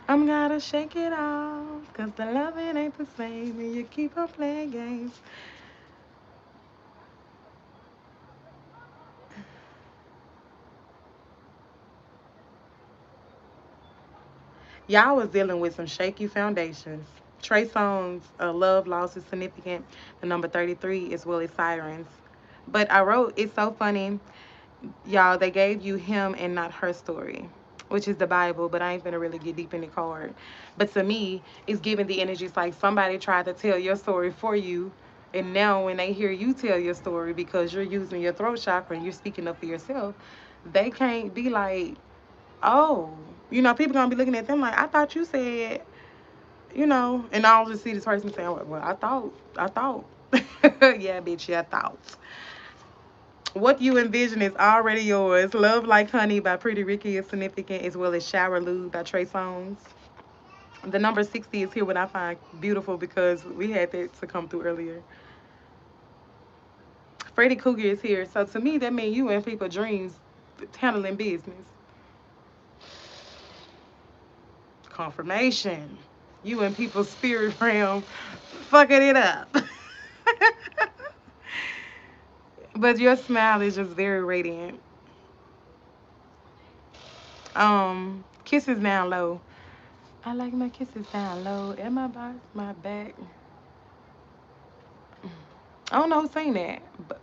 Speaker 1: I'm gonna shake it off, cause the loving ain't the same, and you keep on playing games. Y'all was dealing with some shaky foundations. Trey Songz, Love Loss is significant. The number 33 as well as Sirens. But I wrote, it's so funny, y'all, they gave you him and not her story, which is the Bible, but I ain't gonna really get deep in the card. But to me, it's giving the energies like somebody tried to tell your story for you, and now when they hear you tell your story because you're using your throat chakra and you're speaking up for yourself, they can't be like, oh, people gonna be looking at them like, I thought you said, and I'll just see this person saying, well, I thought. Yeah, bitch, yeah, I thought. What you envision is already yours. Love Like Honey by Pretty Ricky is significant, as well as Shower Lube by Trey Songz. The number 60 is here, what I find beautiful because we had that to come through earlier. Freddy Cougar is here. So to me, that means you and people dreams handling business. Confirmation. You and people's spirit realm fucking it up. But your smile is just very radiant. Kisses down low. I like my kisses down low. And my box, my back. I don't know who sang that. But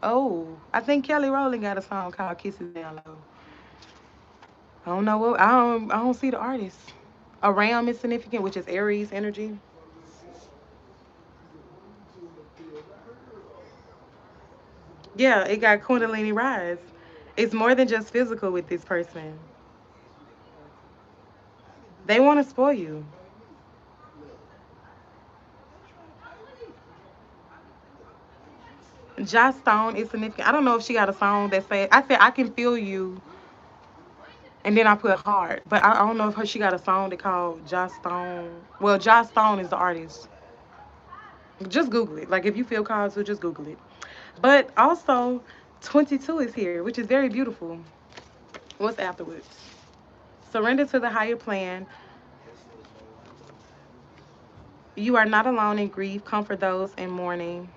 Speaker 1: I think Kelly Rowland got a song called Kisses Down Low. I don't know what I don't see the artist. A ram is significant, which is Aries energy. Yeah, it got Kundalini rise. It's more than just physical with this person. They want to spoil you. Joss Stone is significant. I don't know if she got a song that said, I said, I can feel you. And then I put hard. But I don't know if she got a song that called Joss Stone. Well, Joss Stone is the artist. Just Google it. Like if you feel called to, just Google it. But also, 22 is here, which is very beautiful. What's afterwards? Surrender to the higher plan. You are not alone in grief. Comfort those in mourning.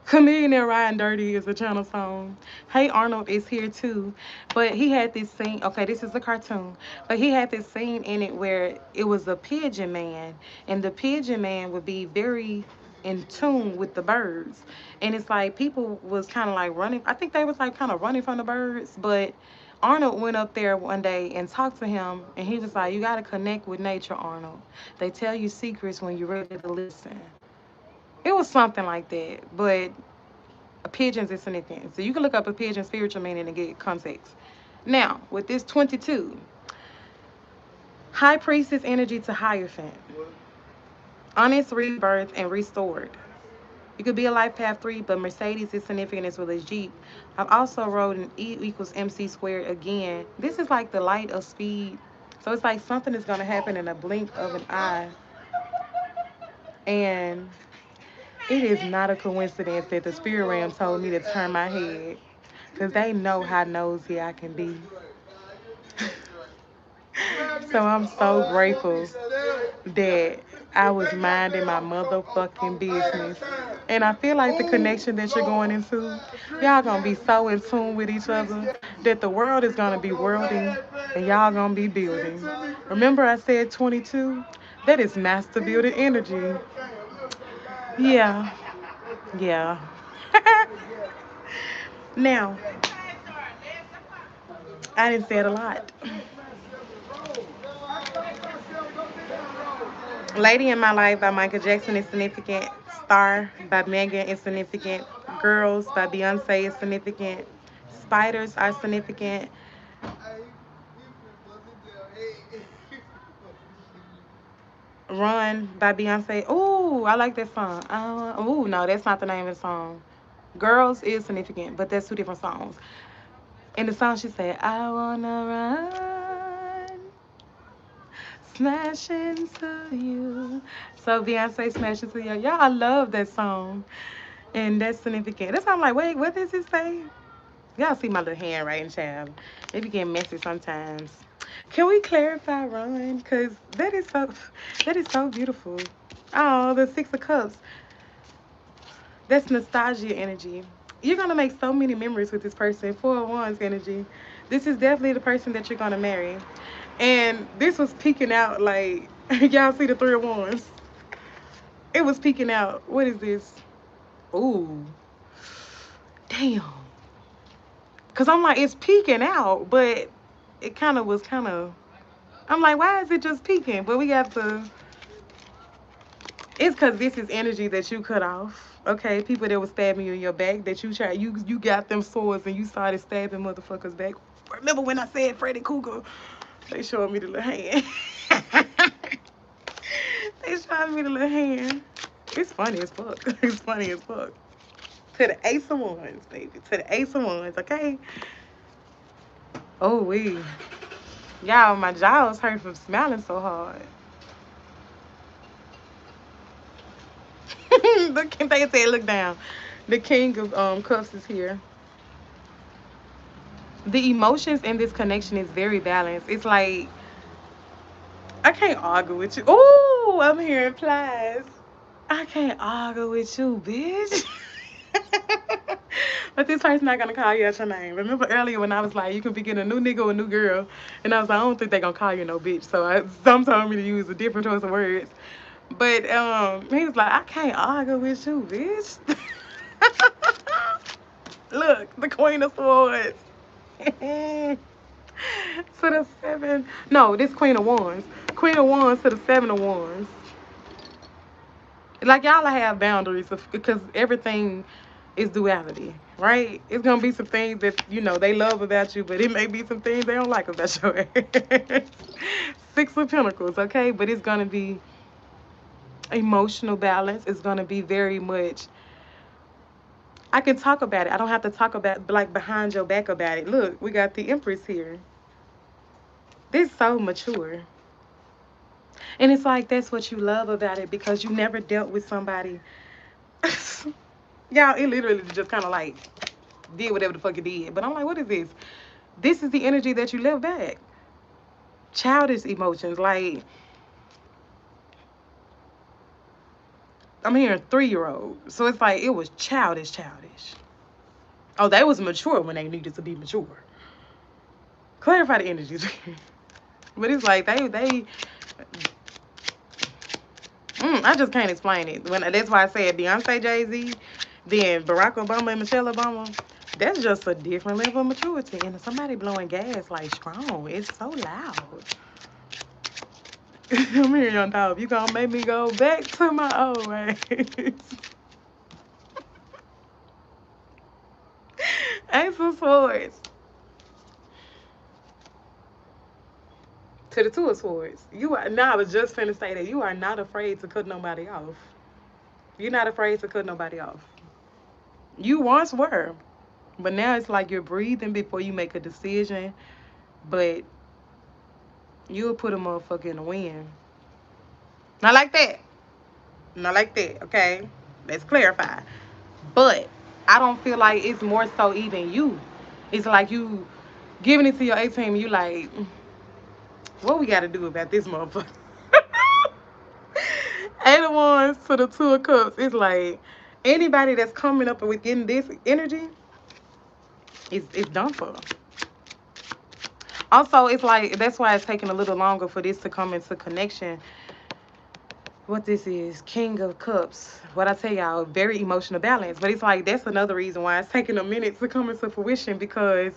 Speaker 1: Chameleonaire Riding Dirty is a channel song. Hey Arnold is here too. But he had this scene, okay, this is a cartoon, but he had this scene in it where it was a pigeon man, and the pigeon man would be very in tune with the birds. And it's like people was kind of like running, I think they was like kind of running from the birds, but Arnold went up there one day and talked to him, and he was like, you got to connect with nature, Arnold. They tell you secrets when you're ready to listen. It was something like that, but pigeons is significant. So you can look up a pigeon spiritual meaning and get context. Now, with this 22, high priestess energy to Hierophant, honest rebirth and restored. You could be a life path 3, but Mercedes is significant as well as Jeep. I've also wrote an E equals MC squared again. This is like the light of speed. So it's like something is going to happen in a blink of an eye. And it is not a coincidence that the spirit realm told me to turn my head, because they know how nosy I can be. So I'm so grateful that I was minding my motherfucking business. And I feel like the connection that you're going into, y'all gonna be so in tune with each other that the world is gonna be worlding and y'all gonna be building. Remember I said 22? That is master building energy. Yeah, yeah. Now, I didn't say it a lot. Lady in My Life by Michael Jackson is significant. Star by Megan is significant. Girls by Beyonce is significant. Spiders are significant. Run by Beyonce. Ooh, I like that song. Ooh, no, that's not the name of the song. Girls is significant, but that's two different songs. In the song, she said, I wanna run, smash into you. So Beyonce smash into you. Y'all, I love that song. And that's significant. That's why I'm like, wait, what does it say? Y'all see my little handwriting, child. It be getting messy sometimes. Can we clarify, Ron? Cause that is so beautiful. Oh, the Six of Cups. That's nostalgia energy. You're gonna make so many memories with this person. Four of Wands energy. This is definitely the person that you're gonna marry. And this was peeking out like y'all see the Three of Wands. It was peeking out. What is this? Ooh, damn. Cause I'm like, it's peeking out, but it kind of was kind of. I'm like, why is it just peeking? But we got the. It's cause this is energy that you cut off. Okay, people that was stabbing you in your back, that you got them swords and you started stabbing motherfuckers back. Remember when I said Freddy Cougar? They showed me the little hand. They showed me the little hand. It's funny as fuck. It's funny as fuck. To the Ace of Wands, baby. To the Ace of Wands, okay? Oh, we. Y'all, my jaws hurt from smiling so hard. They say look down. The King of Cups is here. The emotions in this connection is very balanced. It's like I can't argue with you. Ooh, I'm hearing plies. I can't argue with you, bitch. But this person's not gonna call you out your name. Remember earlier when I was like, you can be getting a new nigga or a new girl, and I was like, I don't think they gonna call you no bitch. So some told me to use a different choice of words. But he was like, I can't argue with you, bitch. Look, the Queen of Swords. To the seven. No, this Queen of Wands. Queen of Wands to the Seven of Wands. Like y'all have boundaries because everything is duality, right? It's gonna be some things that they love about you, but it may be some things they don't like about your ass. Six of Pentacles, okay, but it's gonna be emotional balance. It's gonna be very much. I can talk about it. I don't have to talk about like behind your back about it. Look, we got the Empress here. This is so mature. And it's like that's what you love about it because you never dealt with somebody. Y'all, it literally just kind of like did whatever the fuck it did. But I'm like, what is this? This is the energy that you left back. Childish emotions. Like, I'm hearing 3-year-old. So it's like, it was childish, childish. Oh, they was mature when they needed to be mature. Clarify the energies. But it's like, I just can't explain it. That's why I said Beyonce, Jay-Z, then Barack Obama and Michelle Obama. That's just a different level of maturity. And somebody blowing gas like strong. It's so loud. I'm here, young dog. You gonna make me go back to my old ways. Ace of Swords. To the Two of Swords. You are now. I was just finna say that you are not afraid to cut nobody off. You're not afraid to cut nobody off. You once were, but now it's like you're breathing before you make a decision. But you'll put a motherfucker in the wind. Not like that. Not like that. Okay. Let's clarify. But I don't feel like it's more so even you. It's like you giving it to your 18 and you like, what we got to do about this motherfucker? Eight of Wands to the Two of Cups. It's like anybody that's coming up with getting this energy, it's done for. Also, it's like that's why it's taking a little longer for this to come into connection. What this is, King of Cups. What I tell y'all, very emotional balance. But it's like that's another reason why it's taking a minute to come into fruition because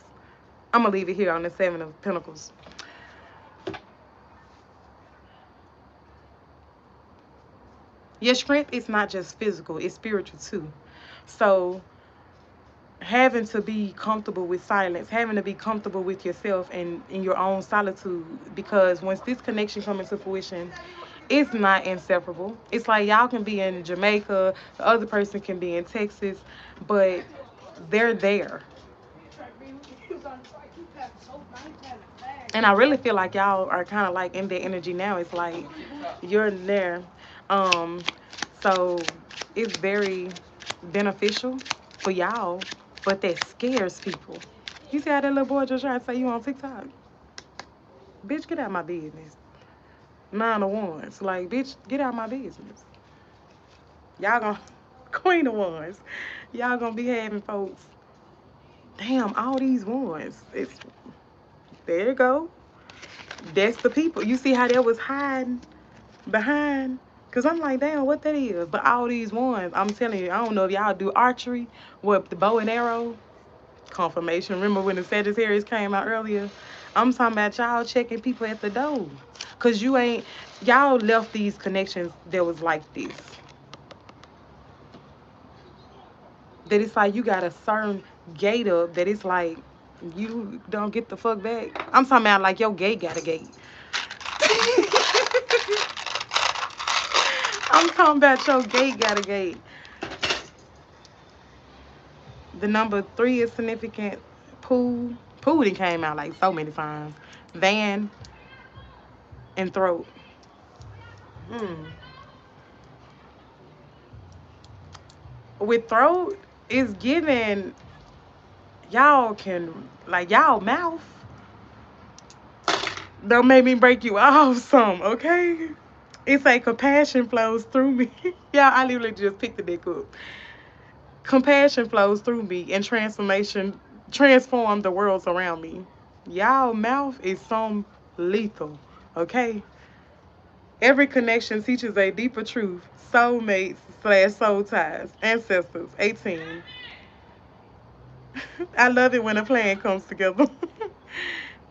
Speaker 1: I'm gonna leave it here on the Seven of Pentacles. Your strength is not just physical, it's spiritual too. So having to be comfortable with silence, having to be comfortable with yourself and in your own solitude, because once this connection comes into fruition, it's not inseparable. It's like y'all can be in Jamaica, the other person can be in Texas, but they're there. And I really feel like y'all are kind of like in their energy now. It's like you're there. Um, so it's very beneficial for y'all, but that scares people. You see how that little boy just tried to say you on TikTok? Bitch, get out of my business. 9 of Wands. Like, bitch, get out of my business. Y'all gonna, Queen of Wands. Y'all gonna be having folks. Damn, all these ones. It's, there you go. That's the people. You see how that was hiding behind? Because I'm like, damn, what that is? But all these ones, I'm telling you, I don't know if y'all do archery, what, the bow and arrow? Confirmation. Remember when the Sagittarius came out earlier? I'm talking about y'all checking people at the door. Because y'all left these connections that was like this. That it's like you got a certain gate up that it's like you don't get the fuck back. I'm talking about like your gate got a gate. I'm talking about your gate got a gate. The number 3 is significant. Pool. Pool done came out like so many times. Van and throat. Mm. With throat, it's given y'all can like y'all mouth. Don't make me break you off some, okay? It's like compassion flows through me. Yeah, I literally just picked the deck up. Compassion flows through me and transform the worlds around me. Y'all mouth is some lethal, okay? Every connection teaches a deeper truth. Soulmates / soul ties. Ancestors, 18. I love it when a plan comes together.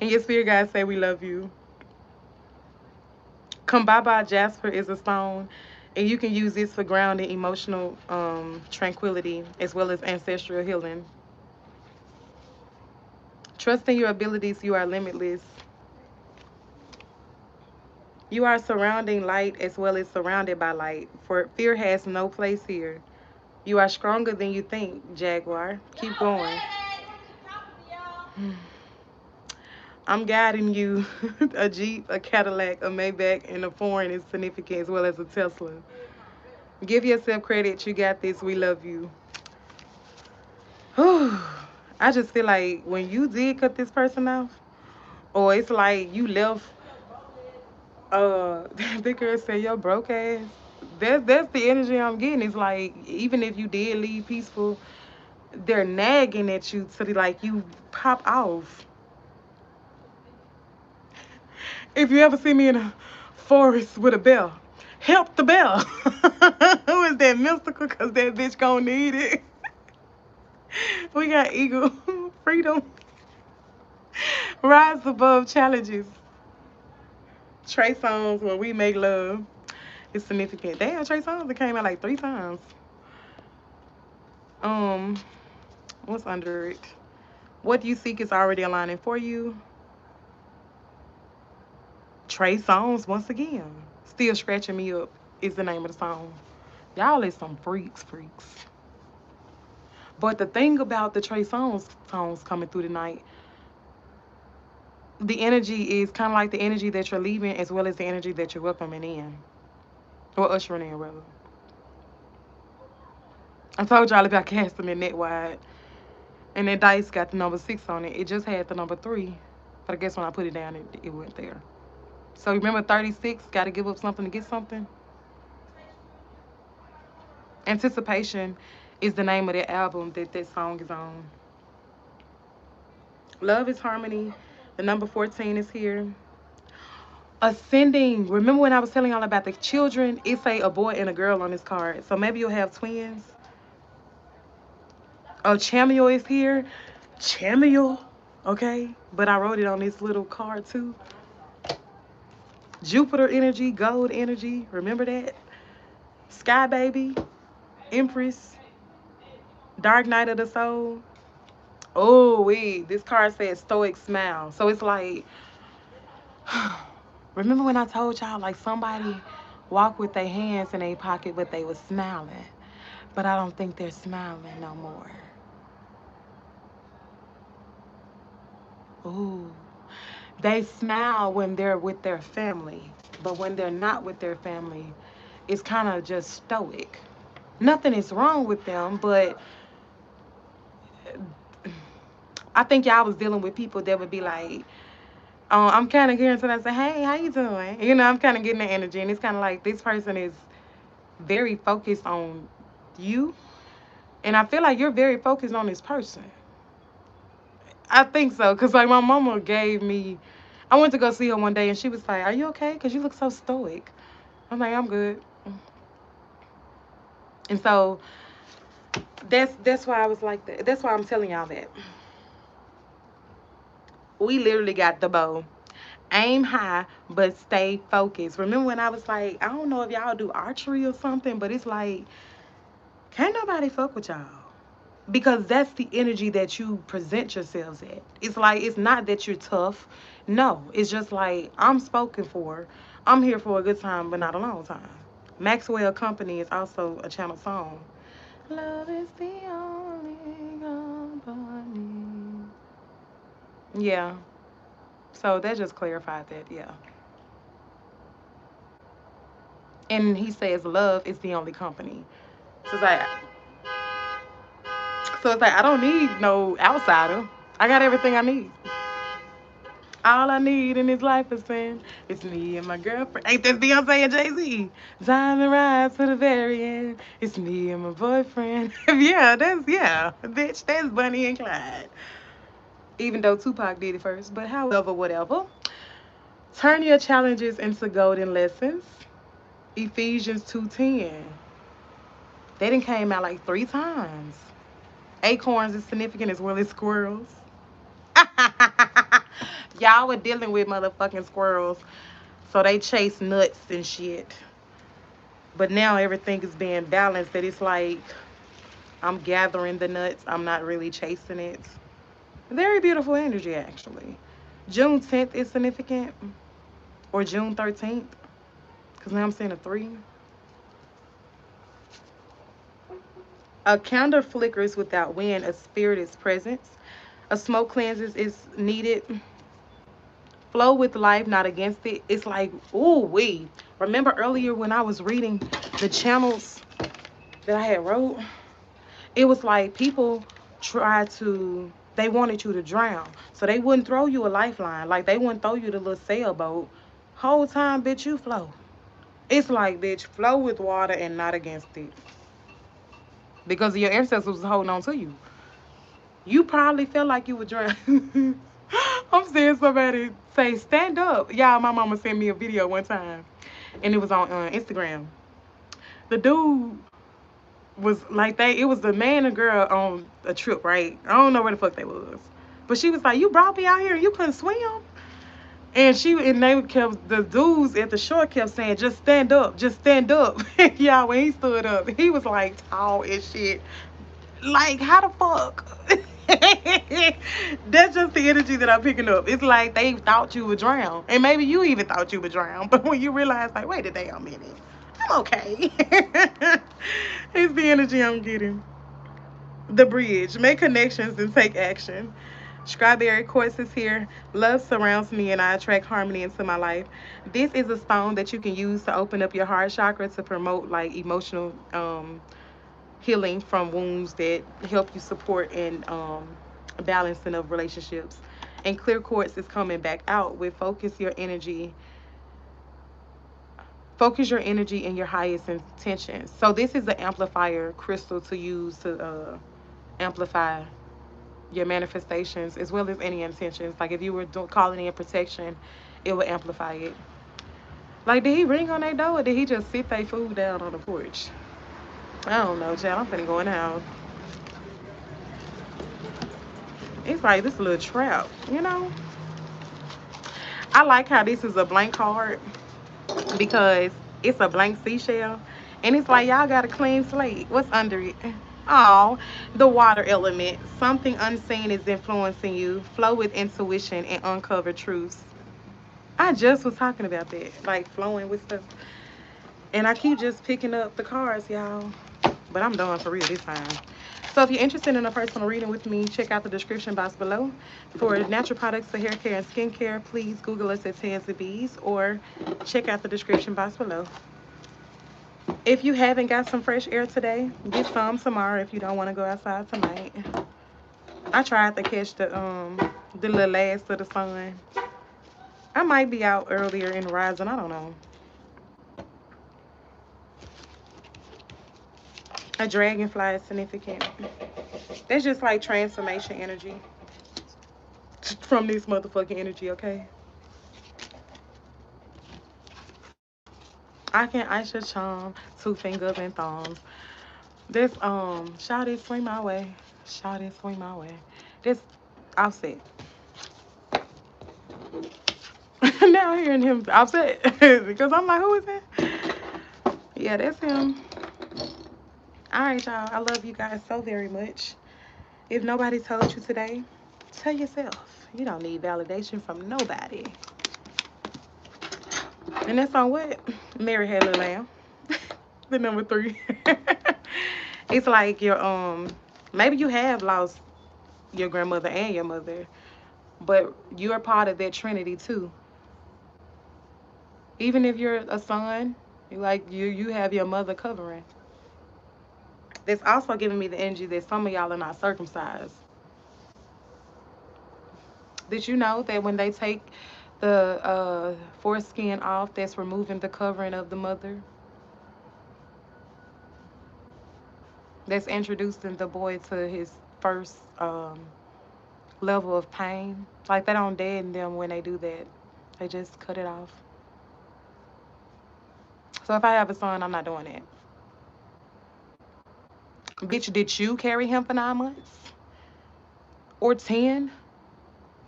Speaker 1: And your spirit guides say we love you. Kambaba Jasper is a stone, and you can use this for grounding, emotional tranquility, as well as ancestral healing. Trust in your abilities. You are limitless. You are surrounding light as well as surrounded by light. For fear has no place here. You are stronger than you think, Jaguar. Keep going. I'm guiding you. A Jeep, a Cadillac, a Maybach, and a foreign is significant as well as a Tesla. Give yourself credit. You got this. We love you. Whew. I just feel like when you did cut this person off, or it's like you left, the girl said your broke ass. That's the energy I'm getting. It's like even if you did leave peaceful, they're nagging at you to like you pop off. If you ever see me in a forest with a bell, help the bell. Who is that mystical? Cause that bitch gonna need it. We got eagle freedom. Rise above challenges. Trey songs when we make love. It's significant. Damn, Trey songs that came out like 3 times. Um, what's under it? What you seek is already aligning for you. Trey songs once again. Still scratching me up is the name of the song. Y'all is some freaks. But the thing about the Trey songs coming through tonight, the energy is kind of like the energy that you're leaving as well as the energy that you're welcoming in. Or ushering in, rather. I told y'all about casting it net wide. And that dice got the number 6 on it. It just had the number 3. But I guess when I put it down, it went there. So remember 36, got to give up something to get something? Anticipation is the name of the album that that song is on. Love is harmony. The number 14 is here. Ascending. Remember when I was telling y'all about the children? It say a boy and a girl on this card. So maybe you'll have twins. Oh, Chamiel is here. Chamiel. Okay. But I wrote it on this little card too. Jupiter energy, gold energy. Remember that? Sky baby. Empress. Dark night of the soul. Oh, wait. This card says stoic smile. So it's like, remember when I told y'all like somebody walk with their hands in their pocket, but they was smiling. But I don't think they're smiling no more. Ooh. They smile when they're with their family, but when they're not with their family, it's kind of just stoic. Nothing is wrong with them, but I think y'all was dealing with people that would be like, I'm kind of hearing somebody say, hey, how you doing? You know, I'm kind of getting the energy, and it's kind of like this person is very focused on you, and I feel like you're very focused on this person. I think so, because like my mama gave me, I went to go see her one day, and she was like, are you okay? Because you look so stoic. I'm like, I'm good. And so that's why I was like that. That's why I'm telling y'all that. We literally got the bow. Aim high, but stay focused. Remember when I was like, I don't know if y'all do archery or something, but it's like, can't nobody fuck with y'all. Because that's the energy that you present yourselves at. It's like, it's not that you're tough. No, it's just like, I'm spoken for. I'm here for a good time, but not a long time. Maxwell Company is also a channel song. Love is the only company. Yeah. So that just clarified that, yeah. And he says love is the only company. So it's like, I don't need no outsider. I got everything I need. All I need in this life is sin. It's me and my girlfriend. Ain't this Beyonce and Jay-Z? Time to ride to the very end. It's me and my boyfriend. Yeah, bitch, that's Bonnie and Clyde. Even though Tupac did it first, but however, whatever. Turn your challenges into golden lessons. Ephesians 2:10. They done came out like 3 times. Acorns is significant as well as squirrels. Y'all were dealing with motherfucking squirrels. So they chase nuts and shit. But now everything is being balanced that it's like I'm gathering the nuts. I'm not really chasing it. Very beautiful energy actually. June 10th is significant. Or June 13th. Because now I'm seeing a 3. A candle flickers without wind. A spirit is present. A smoke cleanses is needed. Flow with life, not against it. It's like, ooh, wee. Remember earlier when I was reading the channels that I had wrote? It was like people they wanted you to drown. So they wouldn't throw you a lifeline. Like they wouldn't throw you the little sailboat. Whole time, bitch, you flow. It's like, bitch, flow with water and not against it. Because your ancestors was holding on to you. You probably felt like you were drown. I'm seeing somebody say, stand up. Y'all, my mama sent me a video one time. And it was on Instagram. The dude was like it was the man and girl on a trip, right? I don't know where the fuck they was. But she was like, you brought me out here and you couldn't swim? And they kept, the dudes at the shore kept saying, just stand up, just stand up. Yeah, when he stood up, he was like tall as shit. Like, how the fuck? That's just the energy that I'm picking up. It's like they thought you would drown. And maybe you even thought you would drown. But when you realize, like, wait a damn minute, I'm okay. It's the energy I'm getting. The bridge. Make connections and take action. Strawberry quartz is here. Love surrounds me and I attract harmony into my life. This is a stone that you can use to open up your heart chakra to promote like emotional healing from wounds that help you support and balancing of relationships. And clear quartz is coming back out with focus your energy in your highest intentions. So this is an amplifier crystal to use to amplify your manifestations as well as any intentions. Like if you were calling in protection, it would amplify it. Like, did he ring on their door or did he just sit their food down on the porch? I don't know, child. I'm finna go in the house. It's like this little trap, you know? I like how this is a blank card because it's a blank seashell. And it's like y'all got a clean slate. What's under it? Oh, the water element. Something unseen is influencing you. Flow with intuition and uncover truths. I just was talking about that, like flowing with stuff. And I keep just picking up the cards, y'all. But I'm done for real this time. So if you're interested in a personal reading with me, check out the description box below. For natural products for hair care and skincare, please Google us at TanziBs or check out the description box below. If you haven't got some fresh air today, get some tomorrow if you don't want to go outside tonight. I tried to catch the little last of the sun. I might be out earlier in the rising, I don't know. A dragonfly is significant. That's just like transformation energy from this motherfucking energy, okay? I can ice your charm, two fingers and thumbs. This shout it, swing my way. Shout it, swing my way. This Offset. Now hearing him Offset because I'm like, who is that? Yeah, that's him. All right, y'all. I love you guys so very much. If nobody told you today, tell yourself. You don't need validation from nobody. And that's on what? Mary Had Little Lamb. The number 3. It's like maybe you have lost your grandmother and your mother, but you're part of that trinity too. Even if you're a son, you have your mother covering. That's also giving me the energy that some of y'all are not circumcised. Did you know that when they take the foreskin off, that's removing the covering of the mother? That's introducing the boy to his first level of pain. Like they don't deaden them when they do that. They just cut it off. So if I have a son, I'm not doing that. Bitch, did you carry him for 9 months? Or 10?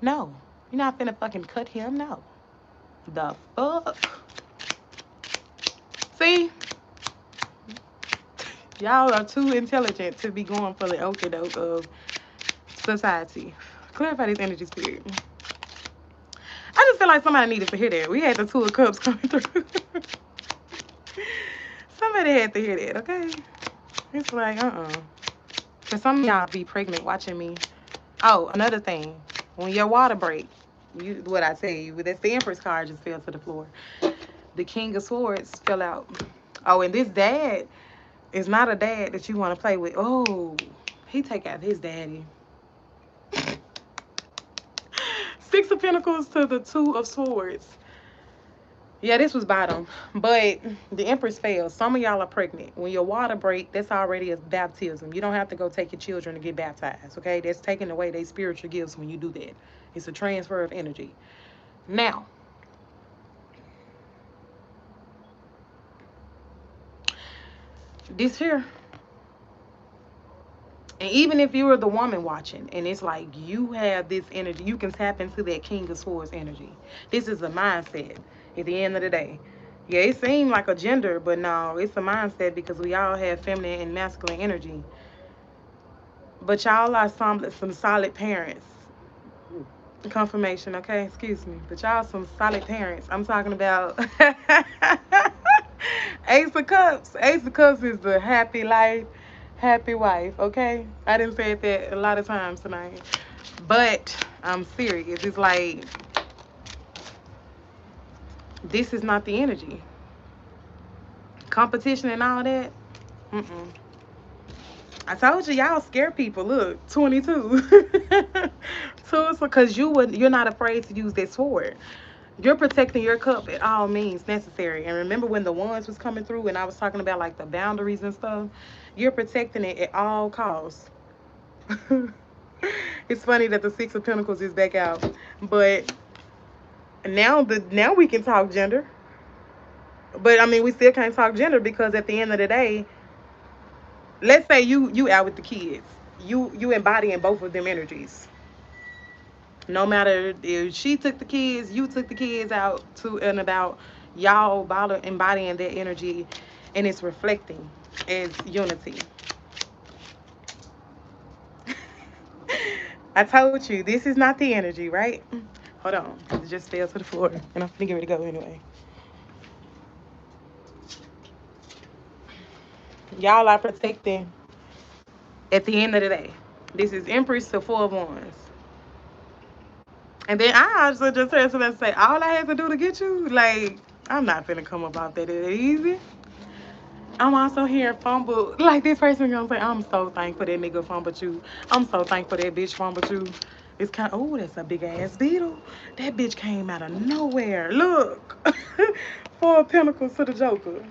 Speaker 1: No. You're not finna fucking cut him, no. The fuck? See? Y'all are too intelligent to be going for the okie doke of society. Clarify this energy spirit. I just feel like somebody needed to hear that. We had the 2 of Cups coming through. Somebody had to hear that, okay? It's like, Because some of y'all be pregnant watching me. Oh, another thing. When your water break, What I tell you, that's the Empress card just fell to the floor. The King of Swords fell out. Oh, and this dad is not a dad that you want to play with. Oh, he take out his daddy. Six of Pentacles to the Two of Swords. Yeah, this was bottom, but the Empress fails. Some of y'all are pregnant. When your water break, that's already a baptism. You don't have to go take your children to get baptized, okay? That's taking away their spiritual gifts when you do that. It's a transfer of energy. Now, this here, and even if you were the woman watching, and it's like you have this energy, you can tap into that King of Swords energy. This is a mindset at the end of the day. Yeah, it seemed like a gender, but no, it's a mindset because we all have feminine and masculine energy. But y'all are some solid parents. Confirmation, okay? Excuse me. But y'all some solid parents. I'm talking about Ace of Cups. Ace of Cups is the happy life, happy wife, okay? I didn't say that a lot of times tonight. But I'm serious. It's like this is not the energy. Competition and all that. Mm-mm. I told you y'all scare people. Look, 22. So it's because you're not afraid to use that sword. You're protecting your cup at all means necessary. And remember when the ones was coming through and I was talking about like the boundaries and stuff? You're protecting it at all costs. It's funny that the Six of Pentacles is back out. But now we can talk gender. But I mean we still can't talk gender because at the end of the day, let's say you out with the kids. You embodying both of them energies. No matter if she took the kids, you took the kids out to and about, y'all embodying that energy and it's reflecting as unity. I told you, this is not the energy, right? Hold on, it just fell to the floor and I'm getting ready to go anyway. Y'all are protecting at the end of the day. This is Empress to Four of Wands. And then I also just heard somebody say, all I had to do to get you, like, I'm not finna come up off that easy. I'm also hearing fumble. Like this person gonna say, I'm so thankful that nigga fumbled you. I'm so thankful that bitch fumbled you. It's kind of, oh, that's a big ass beetle. That bitch came out of nowhere. Look. Four of Pentacles to the Joker.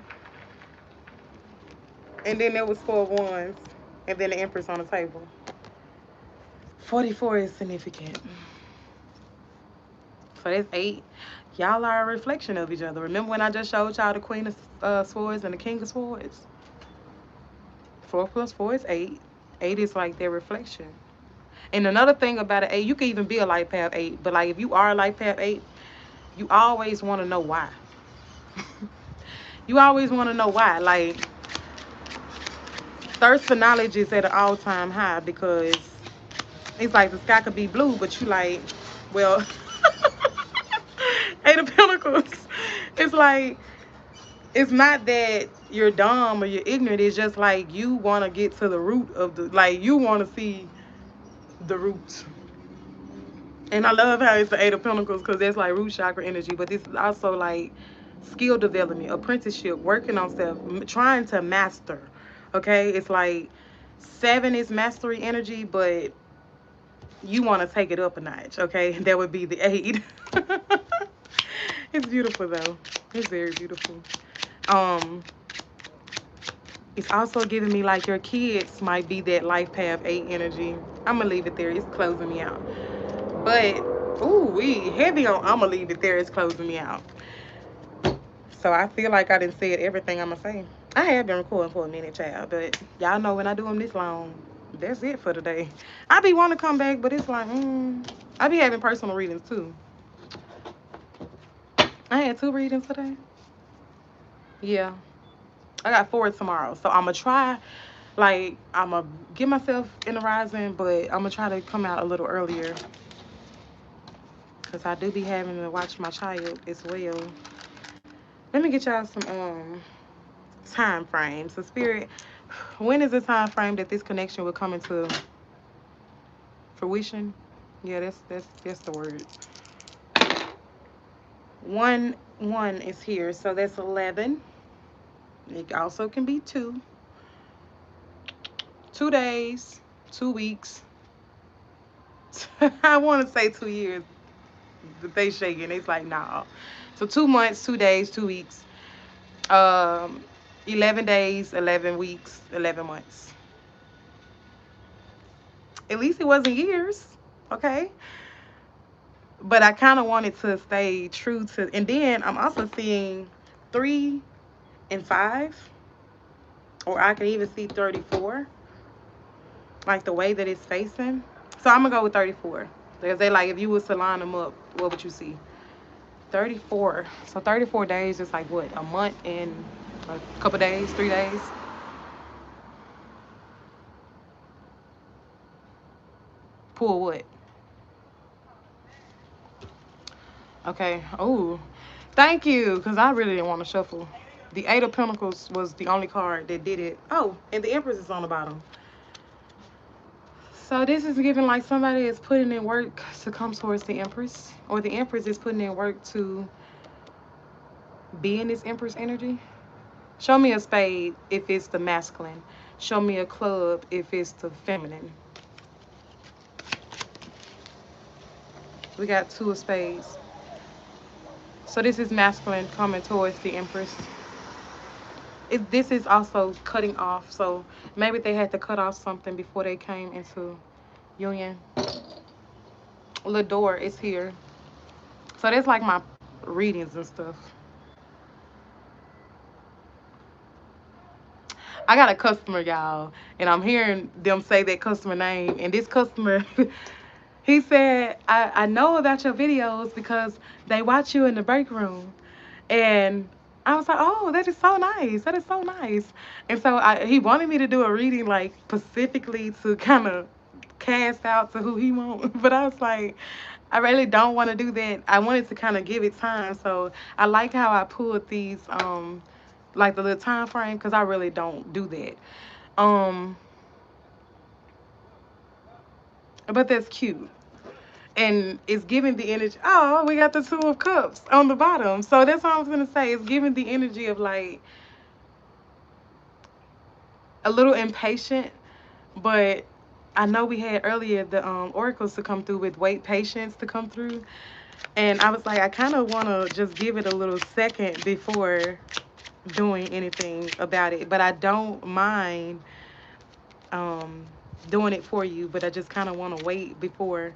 Speaker 1: And then there was Four of Wands. And then the Empress on the table. 44 is significant. So that's 8. Y'all are a reflection of each other. Remember when I just showed y'all the Queen of Swords and the King of Swords? 4 plus 4 is 8. 8 is like their reflection. And another thing about an 8, you can even be a life path 8, but like if you are a life path 8, you always want to know why. You always want to know why. Like, thirst for knowledge is at an all-time high because it's like the sky could be blue, but you like, well, 8 of Pentacles. It's like, it's not that you're dumb or you're ignorant. It's just like you want to get to the root of the, like, you want to see the roots. And I love how it's the 8 of Pentacles because that's like root chakra energy. But this is also like skill development, apprenticeship, working on self, trying to master. Okay? It's like 7 is mastery energy, but you want to take it up a notch. Okay? That would be the 8. It's beautiful though. It's very beautiful. Um, it's also giving me like your kids might be that life path 8 energy. I'm gonna leave it there. It's closing me out. But ooh, we heavy on I'ma leave it there. It's closing me out. So I feel like I didn't say everything I'ma say. I have been recording for a minute, child, but y'all know when I do them this long, that's it for today. I be wanting to come back, but it's like, I be having personal readings too. I had 2 readings today. Yeah. I got 4 tomorrow. So I'ma try, like, I'ma get myself in the rising, but I'ma try to come out a little earlier. Because I do be having to watch my child as well. Let me get y'all some time frame. So spirit, when is the time frame that this connection will come into fruition? Yeah, that's the word. One is here, so that's 11. It also can be 2 days, 2 weeks. I want to say 2 years, but they shaking. It's like nah. So 2 months, 2 days, 2 weeks. Um, 11 days, 11 weeks, 11 months. At least it wasn't years. Okay. But I kind of wanted to stay true to, and then I'm also seeing 3 and 5, or I can even see 34, like the way that it's facing. So I'm gonna go with 34 because they like if you was to line them up, what would you see? 34. So 34 days is like what, a month and a couple days, 3 days. Pull what? Okay. Oh, thank you, because I really didn't want to shuffle. The Eight of Pentacles was the only card that did it. Oh, and the Empress is on the bottom. So this is giving like somebody is putting in work to come towards the Empress, or the Empress is putting in work to be in this Empress energy. Show me a spade if it's the masculine. Show me a club if it's the feminine. We got 2 of spades. So this is masculine coming towards the Empress. This is also cutting off. So maybe they had to cut off something before they came into union. The door is here. So that's like my readings and stuff. I got a customer, y'all, and I'm hearing them say that customer name. And this customer, he said, I know about your videos because they watch you in the break room. And I was like, oh, that is so nice. That is so nice. And so he wanted me to do a reading, like specifically to kind of cast out to who he wants. But I was like, I really don't want to do that. I wanted to kind of give it time. So I like how I pulled these, like the little time frame, because I really don't do that. Um, but that's cute. And it's giving the energy. Oh, we got the Two of Cups on the bottom. So that's what I was going to say. It's giving the energy of like a little impatient, but I know we had earlier the oracles to come through with wait patience to come through. And I was like, I kind of want to just give it a little second before doing anything about it. But I don't mind um, doing it for you, but I just kind of want to wait before.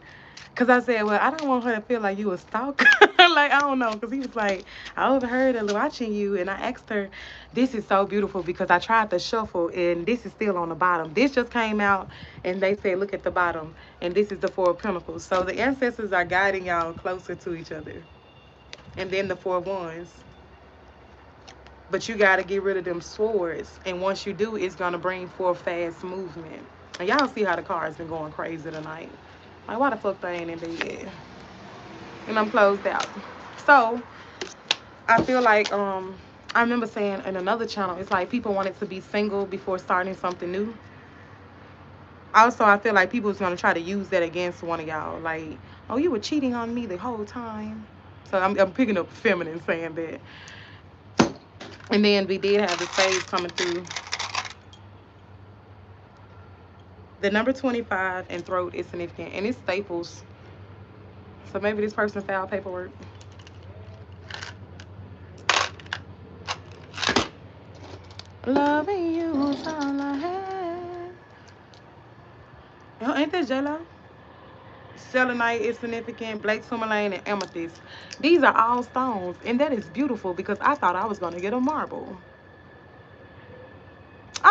Speaker 1: Because I said, well, I don't want her to feel like you a stalker. Like, I don't know. Because he was like, I overheard her watching you. And I asked her, this is so beautiful because I tried to shuffle and this is still on the bottom. This just came out and they said, look at the bottom. And this is the Four of Pentacles. So the ancestors are guiding y'all closer to each other. And then the Four of Wands. But you got to get rid of them swords. And once you do, it's going to bring forth fast movement. And y'all see how the car's been going crazy tonight. Like, why the fuck they ain't in bed? And I'm closed out. So, I feel like, I remember saying in another channel, it's like people wanted to be single before starting something new. Also, I feel like people is going to try to use that against one of y'all. Like, oh, you were cheating on me the whole time. So, I'm picking up feminine saying that. And then we did have the spades coming through. The number 25 and throat is significant. And it's staples. So maybe this person filed paperwork. Loving you is all I have. Oh, ain't that J-Lo? Selenite is significant. Blake tourmaline and amethyst. These are all stones. And that is beautiful because I thought I was going to get a marble.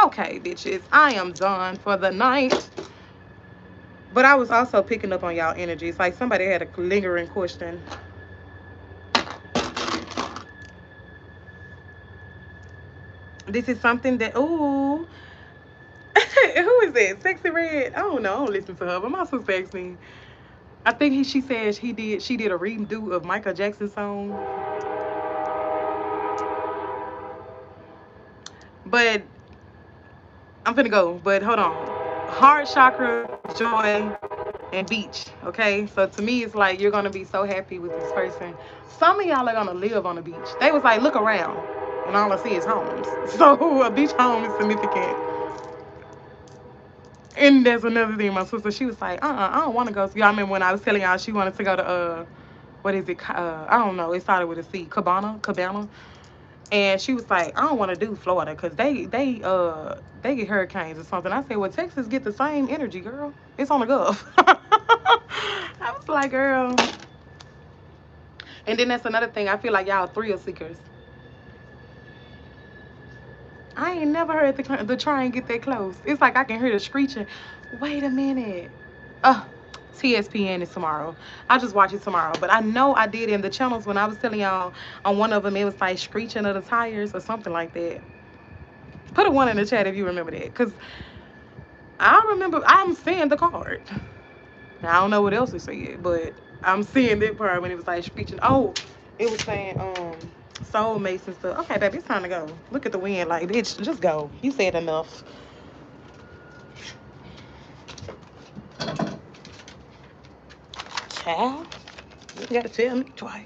Speaker 1: Okay, bitches. I am done for the night. But I was also picking up on y'all energies. Like somebody had a lingering question. This is something that, ooh. Who is that? Sexy Red? I don't know. I don't listen to her, but my sister asked me. I think she said she did a redo of Michael Jackson's song. But I'm finna go. But hold on. Heart chakra, joy, and beach. Okay, so to me, it's like you're gonna be so happy with this person. Some of y'all are gonna live on the beach. They was like, look around, and all I see is homes. So a beach home is significant. And there's another thing. My sister, she was like, I don't want to go. So y'all remember when I was telling y'all she wanted to go to what is it? I don't know. It started with a C. Cabana. And she was like, I don't want to do Florida because they get hurricanes or something. I said, well, Texas get the same energy, girl. It's on the Gulf. I was like, girl. And then that's another thing. I feel like y'all thrill seekers. I ain't never heard the train get that close. It's like I can hear the screeching. Wait a minute. Uh, TSPN is tomorrow. I'll just watch it tomorrow. But I know I did in the channels when I was telling y'all on one of them, it was like screeching of the tires or something like that. Put a one in the chat if you remember that. Because I remember I'm seeing the card. Now, I don't know what else it said, but I'm seeing that part when it was like screeching. Oh, it was saying soulmates and stuff. Okay, baby, it's time to go. Look at the wind, like, bitch, just go. You said enough. Child, you gotta tell me twice.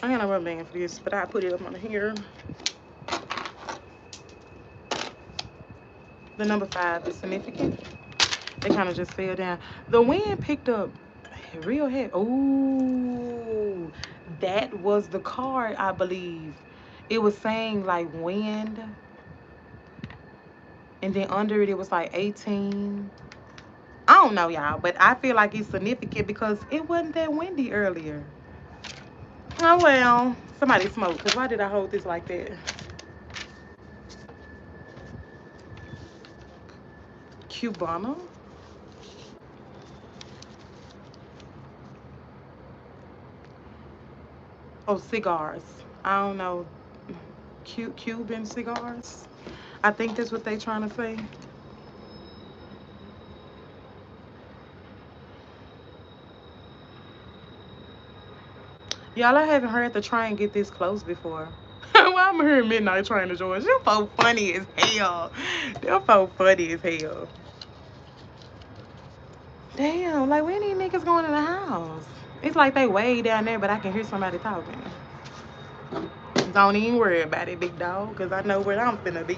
Speaker 1: I ain't no rubber band for this, but I put it up on here. The number 5 is significant. They kind of just fell down. The wind picked up real heavy. Ooh, that was the card, I believe. It was saying like wind, and then under it, it was like 18. I don't know, y'all, but I feel like it's significant because it wasn't that windy earlier. Oh, well, somebody smoked, because why did I hold this like that? Cubana? Oh, cigars. I don't know. Cuban cigars? I think that's what they trying to say. Y'all, I haven't heard the train get this close before. Why I'm hearing Midnight Train to Georgia? They're so funny as hell. They're so funny as hell. Damn, like when these niggas going in the house? It's like they way down there, but I can hear somebody talking. Don't even worry about it, big dog, because I know where I'm finna be.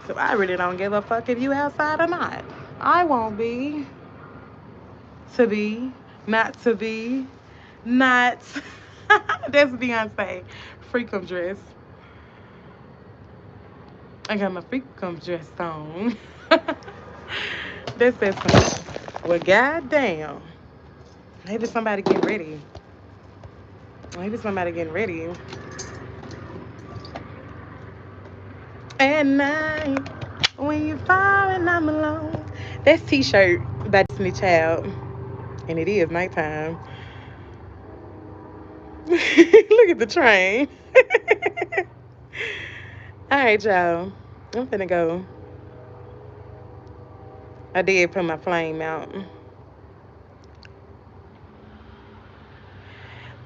Speaker 1: So I really don't give a fuck if you outside or not. I won't be. To be. Not to be. Not. That's Beyonce. Freakum dress. I got my freakum dress on. That's that song. Well, goddamn. Maybe somebody getting ready. Maybe somebody getting ready. At night, when you're far and I'm alone. That's T-shirt by Destiny Child. And it is nighttime. Look at the train. All right, y'all. I'm finna go. I did put my flame out.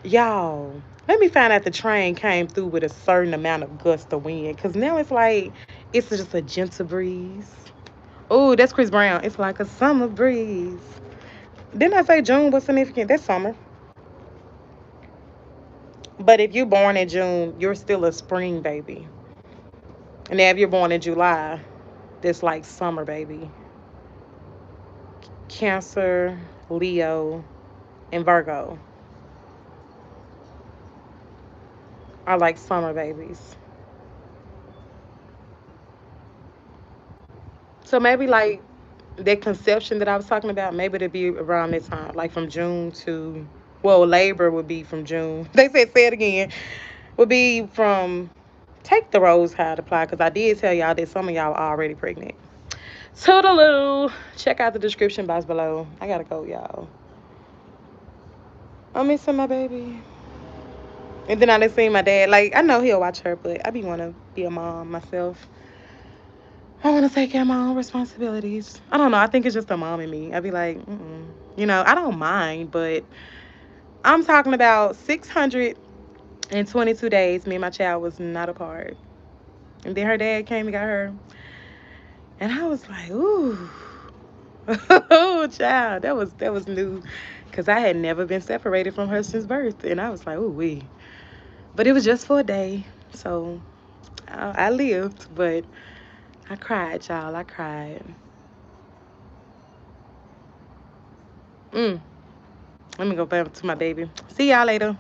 Speaker 1: Y'all, let me find out the train came through with a certain amount of gust of wind. Because now it's like, it's just a gentle breeze. Oh, that's Chris Brown. It's like a summer breeze. Didn't I say June was significant? That's summer. But if you're born in June, you're still a spring baby. And now if you're born in July, that's like summer baby. Cancer, Leo, and Virgo are like summer babies. So maybe like that conception that I was talking about, maybe it'd be around this time, like from June to, well, labor would be from June. They said, say it again, would be from, take the rose how to apply, because I did tell y'all that some of y'all are already pregnant. Toodaloo. Check out the description box below. I gotta go, y'all. I'm missing my baby. And then I done seen my dad. Like, I know he'll watch her, but I be want to be a mom myself. I want to take care of my own responsibilities. I don't know. I think it's just a mom in me. I be like, you know, I don't mind, but I'm talking about 622 days me and my child was not apart. And then her dad came and got her. And I was like, ooh. Oh, child, that was new, cause I had never been separated from her since birth, and I was like, ooh wee. But it was just for a day, so I lived, but I cried, child. I cried. Mm. Let me go back to my baby. See y'all later.